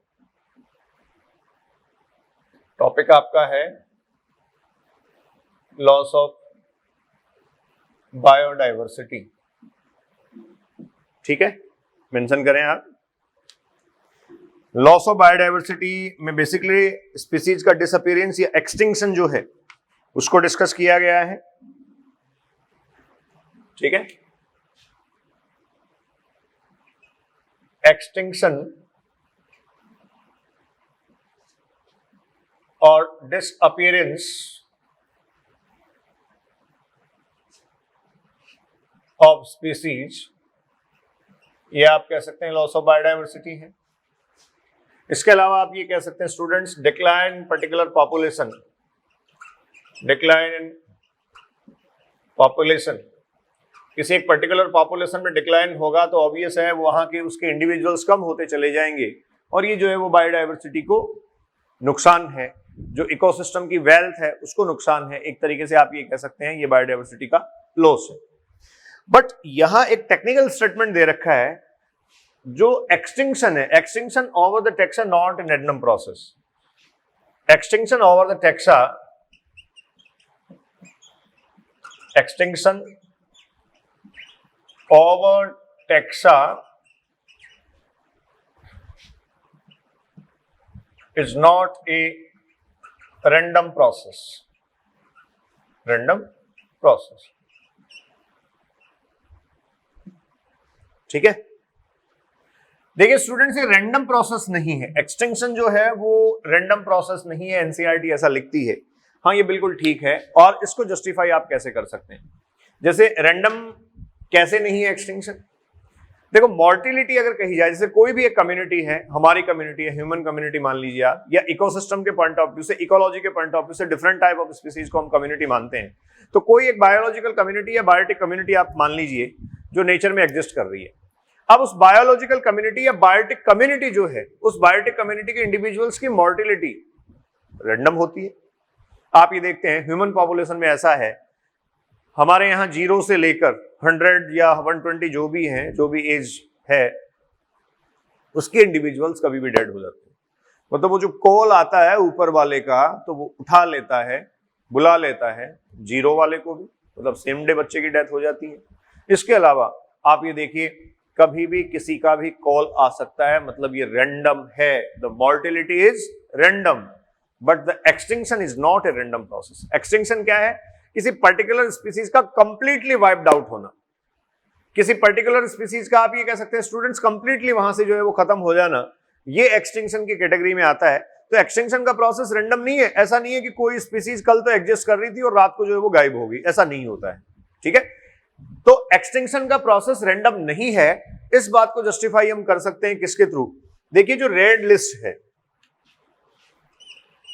टॉपिक आपका है लॉस ऑफ बायोडाइवर्सिटी। ठीक है, मेंशन करें आप। लॉस ऑफ बायोडाइवर्सिटी में बेसिकली स्पीसीज का डिसअपीयरेंस या एक्सटिंक्शन जो है उसको डिस्कस किया गया है। ठीक है, एक्सटिंक्शन और डिसअपीयरेंस ऑफ स्पीसीज, ये आप कह सकते हैं लॉस ऑफ बायोडाइवर्सिटी है। इसके अलावा आप ये कह सकते हैं students decline in particular population, decline in population, किसी एक पर्टिकुलर पॉपुलेशन में डिक्लाइन होगा तो ऑब्वियस है वहां के उसके इंडिविजुअल्स कम होते चले जाएंगे और ये जो है वो बायोडाइवर्सिटी को नुकसान है, जो इकोसिस्टम की वेल्थ है उसको नुकसान है। एक तरीके से आप ये कह सकते हैं ये बायोडाइवर्सिटी का लॉस है। बट यहां एक टेक्निकल स्टेटमेंट दे रखा है, जो एक्सटिंक्शन है, extinction over the taxa not in random process, extinction over the taxa, extinction over taxa is not a random process, random process। ठीक है, देखिए स्टूडेंट्स ये रैंडम प्रोसेस नहीं है, एक्सटिंक्शन जो है वो रैंडम प्रोसेस नहीं है, एनसीईआरटी ऐसा लिखती है। हाँ ये बिल्कुल ठीक है और इसको जस्टिफाई आप कैसे कर सकते हैं, जैसे रैंडम कैसे नहीं है एक्सटिंक्शन। देखो मॉर्टिलिटी अगर कही जाए, जैसे कोई भी एक कम्युनिटी है, हमारी कम्युनिटी है, ह्यूमन कम्युनिटी मान लीजिए आप, या इकोसिस्टम के पॉइंट ऑफ व्यू से, इकोलॉजी के पॉइंट ऑफ व्यू से डिफरेंट टाइप ऑफ स्पीसीज को हम कम्युनिटी मानते हैं। तो कोई एक बायोलॉजिकल कम्युनिटी या बायोटिक कम्युनिटी आप मान लीजिए जो नेचर में एग्जिस्ट कर रही है। अब उस बायोलॉजिकल कम्युनिटी या बायोटिक कम्युनिटी जो है, उस बायोटिक कम्युनिटी के इंडिविजुअल्स की मॉर्टिलिटी रैंडम होती है। आप ये देखते हैं ह्यूमन पॉपुलेशन में ऐसा है हमारे यहाँ 0 से लेकर 100 या 120 जो भी हैं, जो भी एज है उसके इंडिविजुअल्स कभी भी डेड हो जाते हैं। मतलब वो जो कॉल आता है ऊपर वाले का तो वो उठा लेता है, बुला लेता है 0 वाले को भी, मतलब सेम डे बच्चे की डेथ हो जाती है। इसके अलावा आप ये देखिए कभी भी किसी का भी कॉल आ सकता है, मतलब ये रैंडम है। The mortality is random but the extinction is not a random process. Extinction क्या है? किसी पर्टिकुलर स्पीसीज का कंप्लीटली वाइप्ड आउट होना। किसी पर्टिकुलर स्पीसीज का आप ये कह सकते हैं स्टूडेंट्स कंप्लीटली वहां से जो है वो खत्म हो जाना, ये एक्सटिंक्शन की कैटेगरी में आता है। तो एक्सटिंक्शन का प्रोसेस रैंडम नहीं है। ऐसा नहीं है कि कोई स्पीसीज कल तो एग्जिस्ट कर रही थी और रात को जो है वो गायब होगी, ऐसा नहीं होता है। ठीक है, तो एक्सटिंक्शन का प्रोसेस रैंडम नहीं है। इस बात को जस्टिफाई हम कर सकते हैं किसके थ्रू? देखिए जो रेड लिस्ट है,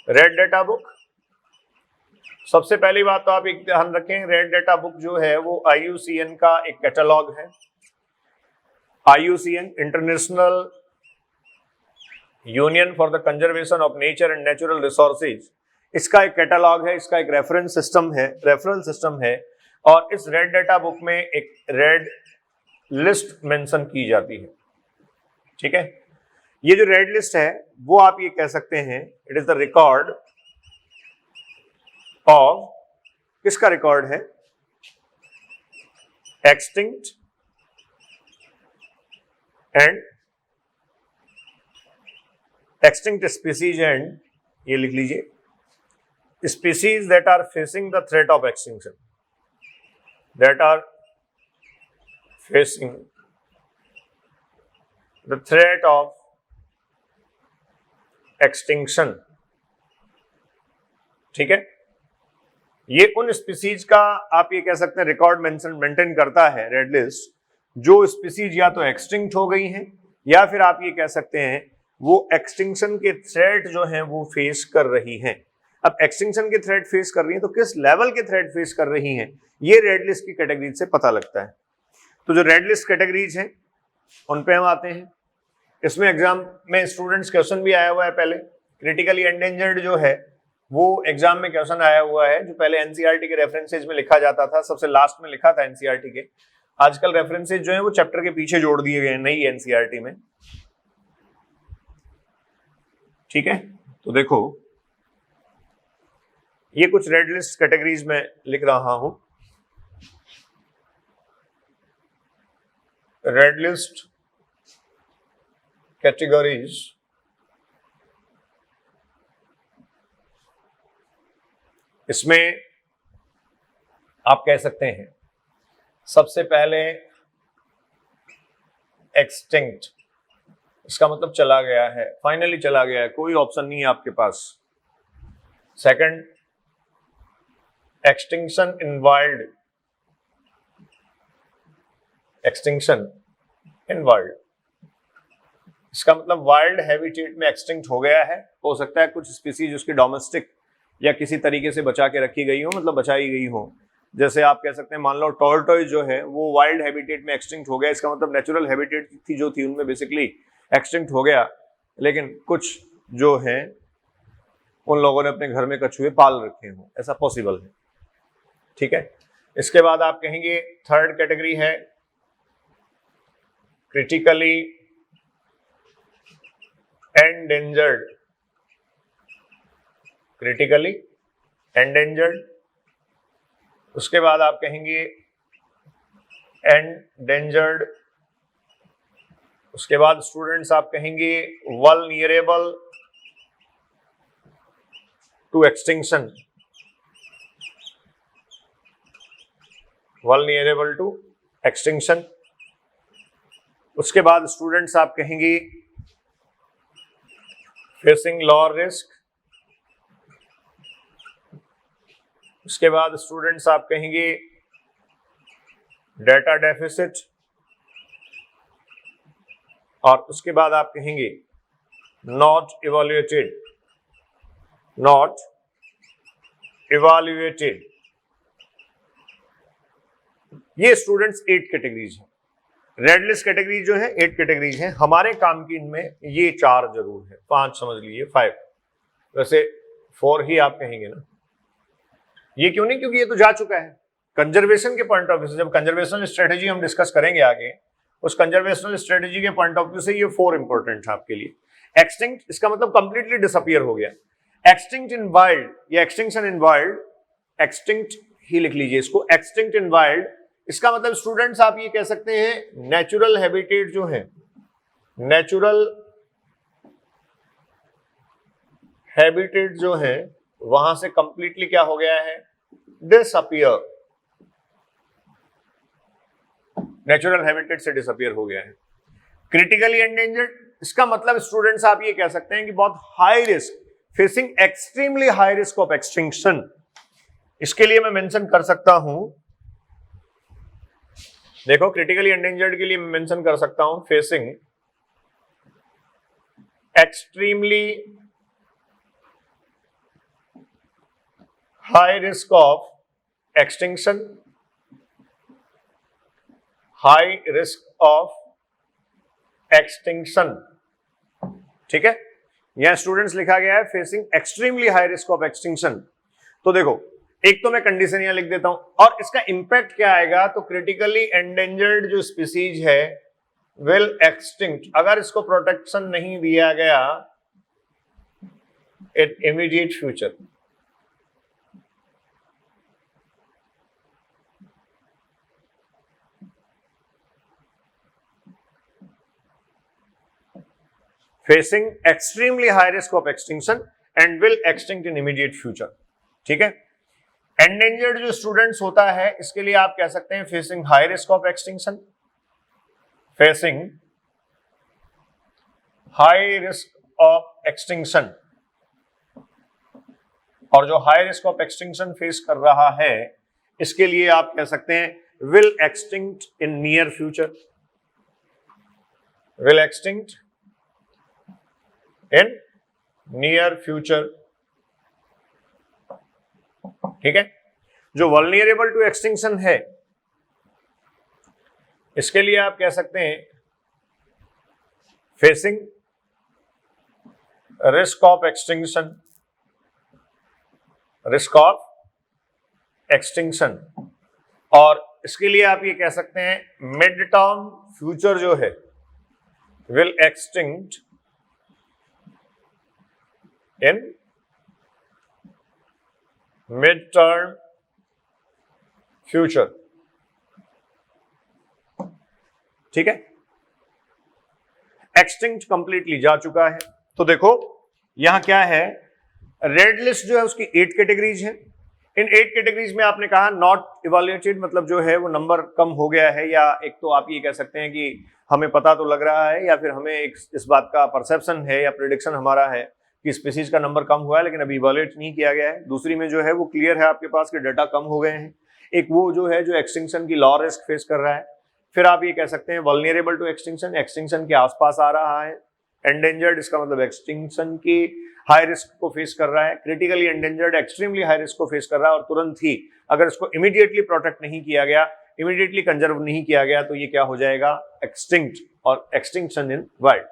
रेड डेटा बुक, सबसे पहली बात तो आप एक ध्यान रखें, रेड डेटा बुक जो है वो IUCN का एक कैटलॉग है। IUCN international union for the conservation of nature and natural resources, इसका एक कैटलॉग है, इसका एक रेफरेंस सिस्टम है, रेफरल सिस्टम है। और इस रेड डेटा बुक में एक रेड लिस्ट मेंशन की जाती है। ठीक है, ये जो रेड लिस्ट है वो आप ये कह सकते हैं it is the record of, किसका रिकॉर्ड है? Extinct and extinct species and, ये लिख लीजिए, species that are facing the threat of extinction, that are facing the threat of extinction। ठीक है, ये उन स्पीसीज का आप ये कह सकते हैं रिकॉर्ड मेंटेन करता है रेड लिस्ट, जो स्पीसीज या तो एक्सटिंक्ट हो गई हैं या फिर आप ये कह सकते हैं वो एक्सटिंक्शन के थ्रेट जो हैं वो फेस कर रही हैं। अब एक्सटिंक्शन के थ्रेट फेस कर रही हैं तो किस लेवल के थ्रेट फेस कर रही हैं, ये रेड लिस्ट की कैटेगरीज से पता लगता है। तो जो रेड लिस्ट कैटेगरीज हैं उन पे हम आते हैं। इसमें एग्जाम में स्टूडेंट्स क्वेश्चन भी आया हुआ है पहले, क्रिटिकली एंडेंजर्ड जो है वो एग्जाम में क्वेश्चन आया हुआ है, जो पहले एनसीईआरटी के रेफरेंसेज में लिखा जाता था, सबसे लास्ट में लिखा था एनसीईआरटी के। आजकल रेफरेंसेज जो है वो चैप्टर के पीछे जोड़ दिए गए हैं नई एनसीईआरटी में। ठीक है, तो देखो ये कुछ रेड लिस्ट कैटेगरीज में लिख रहा हूं। रेड लिस्ट कैटेगरीज, इसमें आप कह सकते हैं सबसे पहले एक्सटिंक्ट, इसका मतलब चला गया है, फाइनली चला गया है, कोई ऑप्शन नहीं है आपके पास। Second extinction in wild, extinction in wild, इसका मतलब वाइल्ड हैबिटेट में एक्सटिंक्ट हो गया है। हो सकता है कुछ स्पीसीज उसकी डोमेस्टिक या किसी तरीके से बचा के रखी गई हो, मतलब बचाई गई हो। जैसे आप कह सकते हैं मान लो टॉर्टोइज जो है वो वाइल्ड हैबिटेट में एक्सटिंक्ट हो गया, इसका मतलब नेचुरल हैबिटेट थी जो थी उनमें बेसिकली एक्सटिंक्ट हो गया, लेकिन कुछ जो है उन लोगों ने अपने घर में कछुए पाल रखे हों, ऐसा पॉसिबल है। ठीक है, इसके बाद आप कहेंगे थर्ड कैटेगरी है क्रिटिकली एंडेंजर्ड, क्रिटिकली एंडेंजर्ड। उसके बाद आप कहेंगे एंडेंजर्ड, उसके बाद स्टूडेंट्स आप कहेंगे vulnerable to extinction, vulnerable to extinction. उसके बाद स्टूडेंट्स आप कहेंगे फेसिंग लॉ रिस्क, उसके बाद स्टूडेंट्स आप कहेंगे डेटा डेफिसिट, और उसके बाद आप कहेंगे नॉट इवैल्यूएटेड, नॉट इवैल्यूएटेड। ये स्टूडेंट्स 8 कैटेगरीज हैं। रेड लिस्ट कैटेगरी जो है 8 कैटेगरीज हैं। हमारे काम की इनमें ये 4 जरूर है, 5 समझ लीजिए, 5, वैसे 4 ही आप कहेंगे ना। ये क्यों नहीं? क्योंकि ये तो जा चुका है, कंजर्वेशन के पॉइंट ऑफ व्यू से, जब कंजर्वेशनल स्ट्रेटेजी हम डिस्कस करेंगे आगे, उस कंजर्वेशनल स्ट्रेटेजी के पॉइंट ऑफ व्यू से ये 4 इंपॉर्टेंट है आपके लिए। एक्सटिंक्ट, इसका मतलब कंप्लीटली डिसअपियर हो गया। एक्सटिंक्ट इन वाइल्ड या एक्सटिंक्शन इन वाइल्ड, एक्सटिंक्ट ही लिख लीजिए इसको, एक्सटिंक्ट इन वाइल्ड, इसका मतलब स्टूडेंट्स आप ये कह सकते हैं नेचुरल हैबिटेट जो है, नेचुरल हैबिटेट जो है वहां से कंप्लीटली क्या हो गया है, डिसअपियर, नेचुरल हैबिटेट से डिसअपियर हो गया है। क्रिटिकली एंडेंजर्ड, इसका मतलब स्टूडेंट्स आप ये कह सकते हैं कि बहुत high risk, facing extremely high risk of extinction. इसके लिए मैं मेंशन कर सकता हूं, देखो क्रिटिकली एंडेंजर्ड के लिए मैं मेंशन कर सकता हूं facing extremely high risk of extinction, high risk of extinction. ठीक है, यहां स्टूडेंट्स लिखा गया है facing extremely high risk of extinction. तो देखो एक तो मैं कंडीशन यहां लिख देता हूं, और इसका इंपैक्ट क्या आएगा, तो क्रिटिकली एंडेंजर्ड जो स्पीसीज है विल एक्सटिंक्ट, अगर इसको प्रोटेक्शन नहीं दिया गया इन immediate future. Facing extremely high risk of extinction and will extinct in immediate future. ठीक है, एंडेंजर्ड जो स्टूडेंट्स होता है इसके लिए आप कह सकते हैं facing high risk of extinction, facing high risk of extinction, और जो high risk of extinction face कर रहा है इसके लिए आप कह सकते हैं will extinct in near future, will extinct in near future. ठीक है, जो वल्नरेबल टू एक्सटिंक्शन है इसके लिए आप कह सकते हैं facing risk of extinction, risk of extinction, और इसके लिए आप ये कह सकते हैं मिड टर्म फ्यूचर जो है will extinct in mid term future. ठीक है, एक्सटिंक्ट कंप्लीटली जा चुका है। तो देखो यहां क्या है, रेड लिस्ट जो है उसकी 8 कैटेगरीज हैं। इन 8 कैटेगरीज में आपने कहा नॉट इवैल्यूएटेड, मतलब जो है वो नंबर कम हो गया है, या एक तो आप ये कह सकते हैं कि हमें पता तो लग रहा है, या फिर हमें एक इस बात का परसेप्शन है या प्रेडिक्शन हमारा है कि स्पीसीज का नंबर कम हुआ है लेकिन अभी इवैल्यूएट नहीं किया गया है। दूसरी में जो है वो क्लियर है आपके पास कि डाटा कम हो गए हैं। एक वो जो है जो एक्सटिंक्शन की लॉ रिस्क फेस कर रहा है। फिर आप ये कह सकते हैं वल्नरेबल टू एक्सटिंक्शन, एक्सटिंक्शन के आसपास आ रहा है। एंडेंजर्ड, इसका मतलब एक्सटिंक्शन की हाई रिस्क को फेस कर रहा है। Critically endangered extremely high risk को फेस कर रहा है, और तुरंत ही अगर इसको इमीडिएटली प्रोटेक्ट नहीं किया गया, इमीडिएटली कंजर्व नहीं किया गया, तो ये क्या हो जाएगा, एक्सटिंक्ट और एक्सटिंक्शन इन वाइल्ड।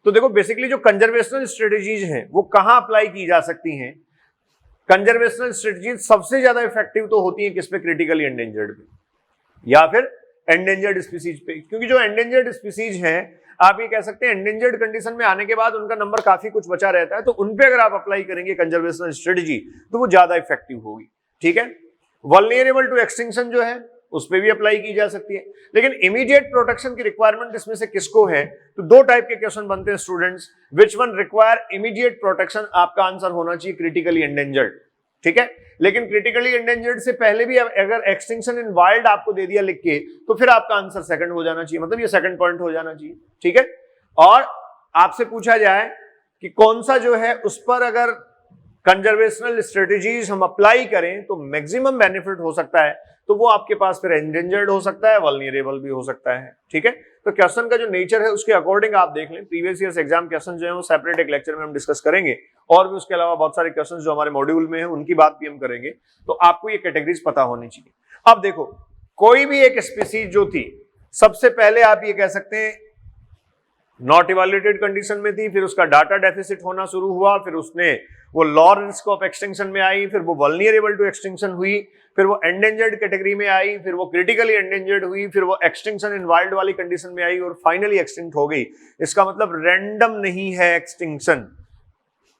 तो देखो बेसिकली जो कंजर्वेशनल स्ट्रेटेजीज हैं वो कहां अप्लाई की जा सकती हैं। कंजर्वेशनल स्ट्रेटेजीज सबसे ज्यादा इफेक्टिव तो होती है किस पे, क्रिटिकली एंडेंजर्ड पे या फिर एंडेंजर्ड स्पीसीज पे, क्योंकि जो एंडेंजर्ड स्पीसीज हैं आप ये कह सकते हैं एंडेंजर्ड कंडीशन में आने के बाद उनका नंबर काफी कुछ बचा रहता है, तो उनपे अगर आप अप्लाई करेंगे कंजर्वेशनल स्ट्रेटेजी तो वो ज्यादा इफेक्टिव होगी। ठीक है, वल्नरेबल टू एक्सटिंक्शन जो है उस पर भी अप्लाई की जा सकती है, लेकिन इमीडिएट प्रोटेक्शन की रिक्वायरमेंट इसमें से किसको है, तो 2 टाइप के क्वेश्चन बनते हैं students, which one require immediate protection, आपका आंसर होना चाहिए क्रिटिकली एंडेंजर्ड। ठीक है, लेकिन क्रिटिकली एंडेंजर्ड से पहले भी अगर एक्सटिंक्शन इन वाइल्ड आपको दे दिया लिख के, तो फिर आपका आंसर सेकंड हो जाना चाहिए, मतलब ये सेकंड पॉइंट हो जाना चाहिए। ठीक है, और आपसे पूछा जाए कि कौन सा जो है उस पर अगर कंजर्वेशनल स्ट्रेटेजीज हम अप्लाई करें तो मैक्सिमम बेनिफिट हो सकता है, तो वो आपके पास फिर एंडेंजर्ड हो सकता है, वल्नरेबल भी हो सकता है। ठीक है, तो क्वेश्चन का जो नेचर है उसके अकॉर्डिंग आप देख लें। प्रीवियस ईयर्स एग्जाम क्वेश्चन जो है वो सेपरेट एक लेक्चर में हम डिस्कस करेंगे, और भी उसके अलावा बहुत सारे क्वेश्चन जो हमारे मॉड्यूल में है उनकी बात भी हम करेंगे, तो आपको ये कैटेगरीज पता होनी चाहिए। अब देखो कोई भी एक स्पीसीज जो थी, सबसे पहले आप ये कह सकते हैं नॉट इवैल्यूएटेड कंडीशन में थी, फिर उसका डाटा डेफिसिट होना शुरू हुआ, फिर उसने वो लॉ रिस्क ऑफ एक्सटिंक्शन में आई, फिर वो वल्नरेबल टू एक्सटिंक्शन हुई, फिर वो एंडेंजर्ड कैटेगरी में आई, फिर वो क्रिटिकली एंडेंजर्ड हुई, फिर वो एक्सटिंक्शन इन वाइल्ड वाली कंडीशन में आई और फाइनली एक्सटिंक्ट हो गई। इसका मतलब रैंडम नहीं है extinction.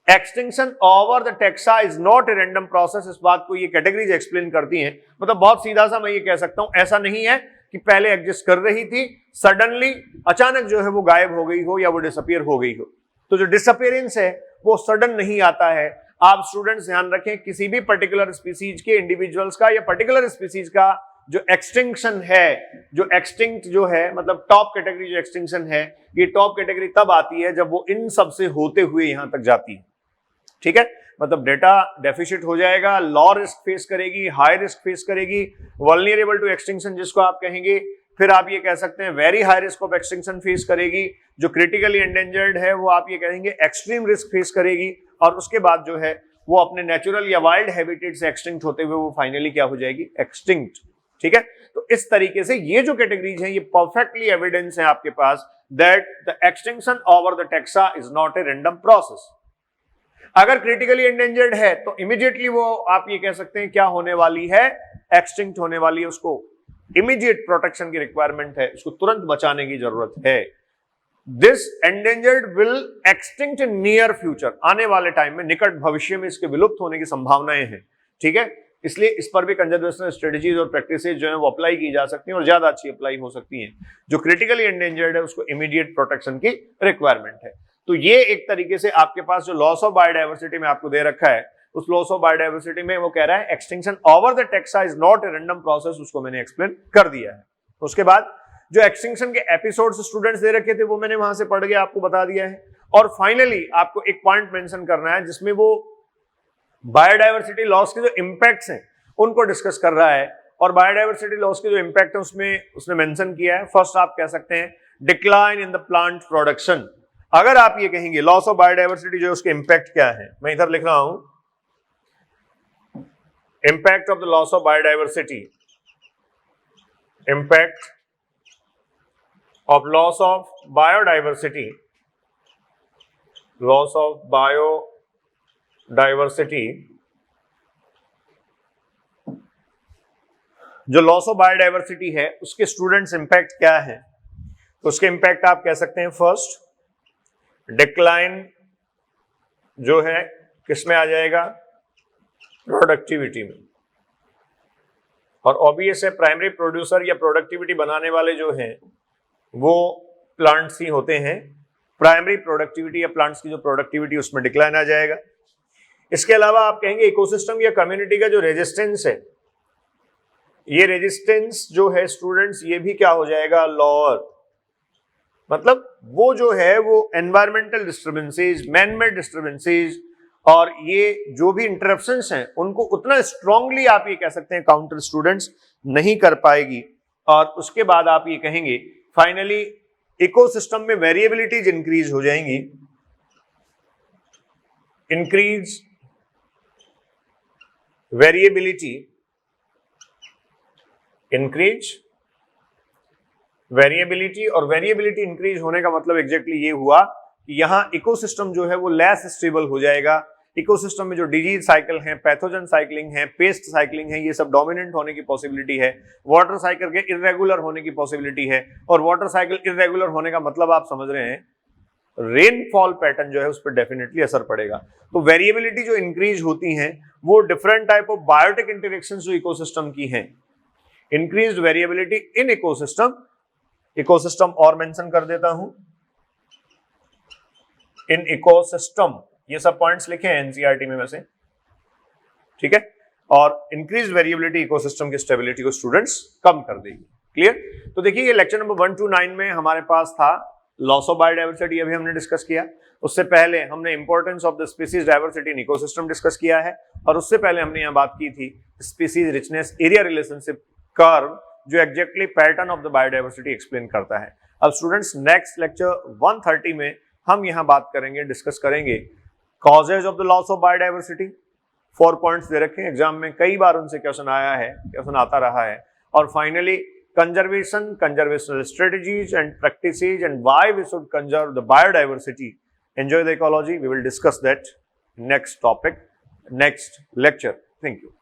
Extinction over the taxa is not a random process. इस बात को ये कैटेगरीज एक्सप्लेन करती हैं। मतलब बहुत सीधा सा मैं ये कह सकता हूं, ऐसा नहीं है कि पहले एग्जिस्ट कर रही थी, सडनली अचानक जो है वो गायब हो गई हो या वो डिसअपियर हो गई हो। तो जो डिसअपियरेंस है वो सडन नहीं आता है। आप स्टूडेंट्स ध्यान रखें, किसी भी पर्टिकुलर स्पीसीज के इंडिविजुअल्स का या पर्टिकुलर स्पीसीज का जो एक्सटिंक्शन है, जो एक्सटिंक्ट जो है, मतलब टॉप कैटेगरी जो एक्सटिंक्शन है, ये टॉप कैटेगरी तब आती है जब वो इन सब से होते हुए यहां तक जाती है। ठीक है, मतलब डेटा डेफिशिट हो जाएगा, लॉ रिस्क फेस करेगी, हाई रिस्क फेस करेगी, वल्नरेबल टू एक्सटिंक्शन जिसको आप कहेंगे, फिर आप ये कह सकते हैं very high risk of extinction face करेगी, जो क्रिटिकली एंडेंजर्ड है वो आप ये कहेंगे एक्सट्रीम रिस्क फेस करेगी, और उसके बाद जो है वो अपने नेचुरल या वाइल्ड हैबिटेट से एक्सटिंक्ट होते हुए वो फाइनली क्या हो जाएगी, एक्सटिंक्ट। ठीक है, तो इस तरीके से ये जो कैटेगरीज हैं ये परफेक्टली एविडेंस है आपके पास that the extinction over the taxa is not a random process. अगर क्रिटिकली एंडेंजर्ड है तो इमीडिएटली वो आप ये कह सकते हैं क्या होने वाली है, एक्सटिंक्ट होने वाली है, उसको इमीडिएट प्रोटेक्शन की रिक्वायरमेंट है, उसको तुरंत बचाने की जरूरत है। This endangered will extinct in near future, आने वाले टाइम में, निकट भविष्य में इसके विलुप्त होने की संभावनाएं हैं। ठीक है, इसलिए इस पर भी कंजर्वेशन स्ट्रेटजीज और प्रैक्टिसेज जो है वो अप्लाई की जा सकती हैं और ज्यादा अच्छी अप्लाई हो सकती हैं। जो क्रिटिकली एंडेंजर्ड है उसको इमीडिएट प्रोटेक्शन की रिक्वायरमेंट है। तो ये एक तरीके से आपके पास जो लॉस ऑफ बायोडायवर्सिटी में आपको दे रखा है, उस लॉस ऑफ बायोडायवर्सिटी में वो कह रहा है extinction over the taxa is not a random process, उसको मैंने एक्सप्लेन कर दिया है। उसके बाद जो एक्सटिंक्शन के एपिसोड्स स्टूडेंट्स दे रखे थे वो मैंने वहां से पढ़ के आपको बता दिया है। और फाइनली आपको एक पॉइंट मेंशन करना है जिसमें वो बायोडायवर्सिटी लॉस के जो इंपैक्ट्स हैं उनको डिस्कस कर रहा है। और बायोडायवर्सिटी लॉस के जो इंपैक्ट है उसमें उसने मेंशन किया है, फर्स्ट आप कह सकते हैं decline in the plant production. अगर आप ये कहेंगे लॉस ऑफ बायोडायवर्सिटी जो है उसके इंपैक्ट क्या है, मैं इधर लिख रहा हूं impact of the loss of biodiversity, impact of loss of biodiversity, loss of biodiversity. जो लॉस ऑफ बायोडायवर्सिटी है उसके स्टूडेंट्स इंपैक्ट क्या है, तो उसके इंपैक्ट आप कह सकते हैं फर्स्ट डिक्लाइन जो है किसमें आ जाएगा, प्रोडक्टिविटी में। और ऑब्वियस है प्राइमरी प्रोड्यूसर या प्रोडक्टिविटी बनाने वाले जो हैं वो प्लांट्स ही होते हैं। प्राइमरी प्रोडक्टिविटी या प्लांट्स की जो प्रोडक्टिविटी उसमें डिक्लाइन आ जाएगा। इसके अलावा आप कहेंगे इकोसिस्टम या कम्युनिटी का जो रेजिस्टेंस है, ये रेजिस्टेंस जो है स्टूडेंट्स ये भी क्या हो जाएगा, लॉअर। मतलब वो जो है वो environmental disturbances, man made disturbances और ये जो भी इंटरप्शंस हैं उनको उतना स्ट्रांगली आप ये कह सकते हैं काउंटर स्टूडेंट्स नहीं कर पाएगी। और उसके बाद आप ये कहेंगे फाइनली इकोसिस्टम में वेरिएबिलिटीज इंक्रीज हो जाएंगी, इंक्रीज वेरिएबिलिटी, इंक्रीज वेरिएबिलिटी। और वेरिएबिलिटी इंक्रीज होने का मतलब एग्जैक्टली ये हुआ कि यहां इकोसिस्टम जो है वो लेस स्टेबल हो जाएगा। इकोसिस्टम में जो डिजीज साइकिल है, पैथोजन साइक्लिंग है, पेस्ट साइक्लिंग है, ये सब डोमिनेंट होने की पॉसिबिलिटी है। वाटर साइकिल के इरेगुलर होने की पॉसिबिलिटी है। और वाटर साइकिल इरेगुलर होने का मतलब आप समझ रहे हैं रेनफॉल पैटर्न जो है उस पर डेफिनेटली असर पड़ेगा। तो वेरिएबिलिटी जो इंक्रीज होती हैं वो different type of biotic interactions जो इकोसिस्टम की हैं, increased variability in ecosystem. Ecosystem और मेंशन कर देता हूं, इन इकोसिस्टम, ये सब पॉइंट्स लिखे हैं एनसीईआरटी में वैसे, ठीक है। और इंक्रीज वेरिएबिलिटी इकोसिस्टम की स्टेबिलिटी को स्टूडेंट्स कम कर देगी। क्लियर। तो देखिए ये लेक्चर नंबर 1 to 9 में हमारे पास था लॉस ऑफ बायोडायवर्सिटी, अभी हमने डिस्कस किया। उससे पहले हमने importance of the species diversity in ecosystem discuss किया है। और उससे पहले हमने यहाँ बात की थी species richness area relationship curve जो exactly pattern of the biodiversity explain करता है। अब स्टूडेंट्स नेक्स्ट लेक्चर 130 में हम यहाँ बात करेंगे, डिस्कस करेंगे causes of the loss of biodiversity. 4 points दे रखे हैं, एग्जाम में कई बार उनसे क्वेश्चन आया है, क्वेश्चन आता रहा है। और finally conservation, conservational strategies and practices and why we should conserve the biodiversity, enjoy the ecology, we will discuss that next topic, next lecture. Thank you.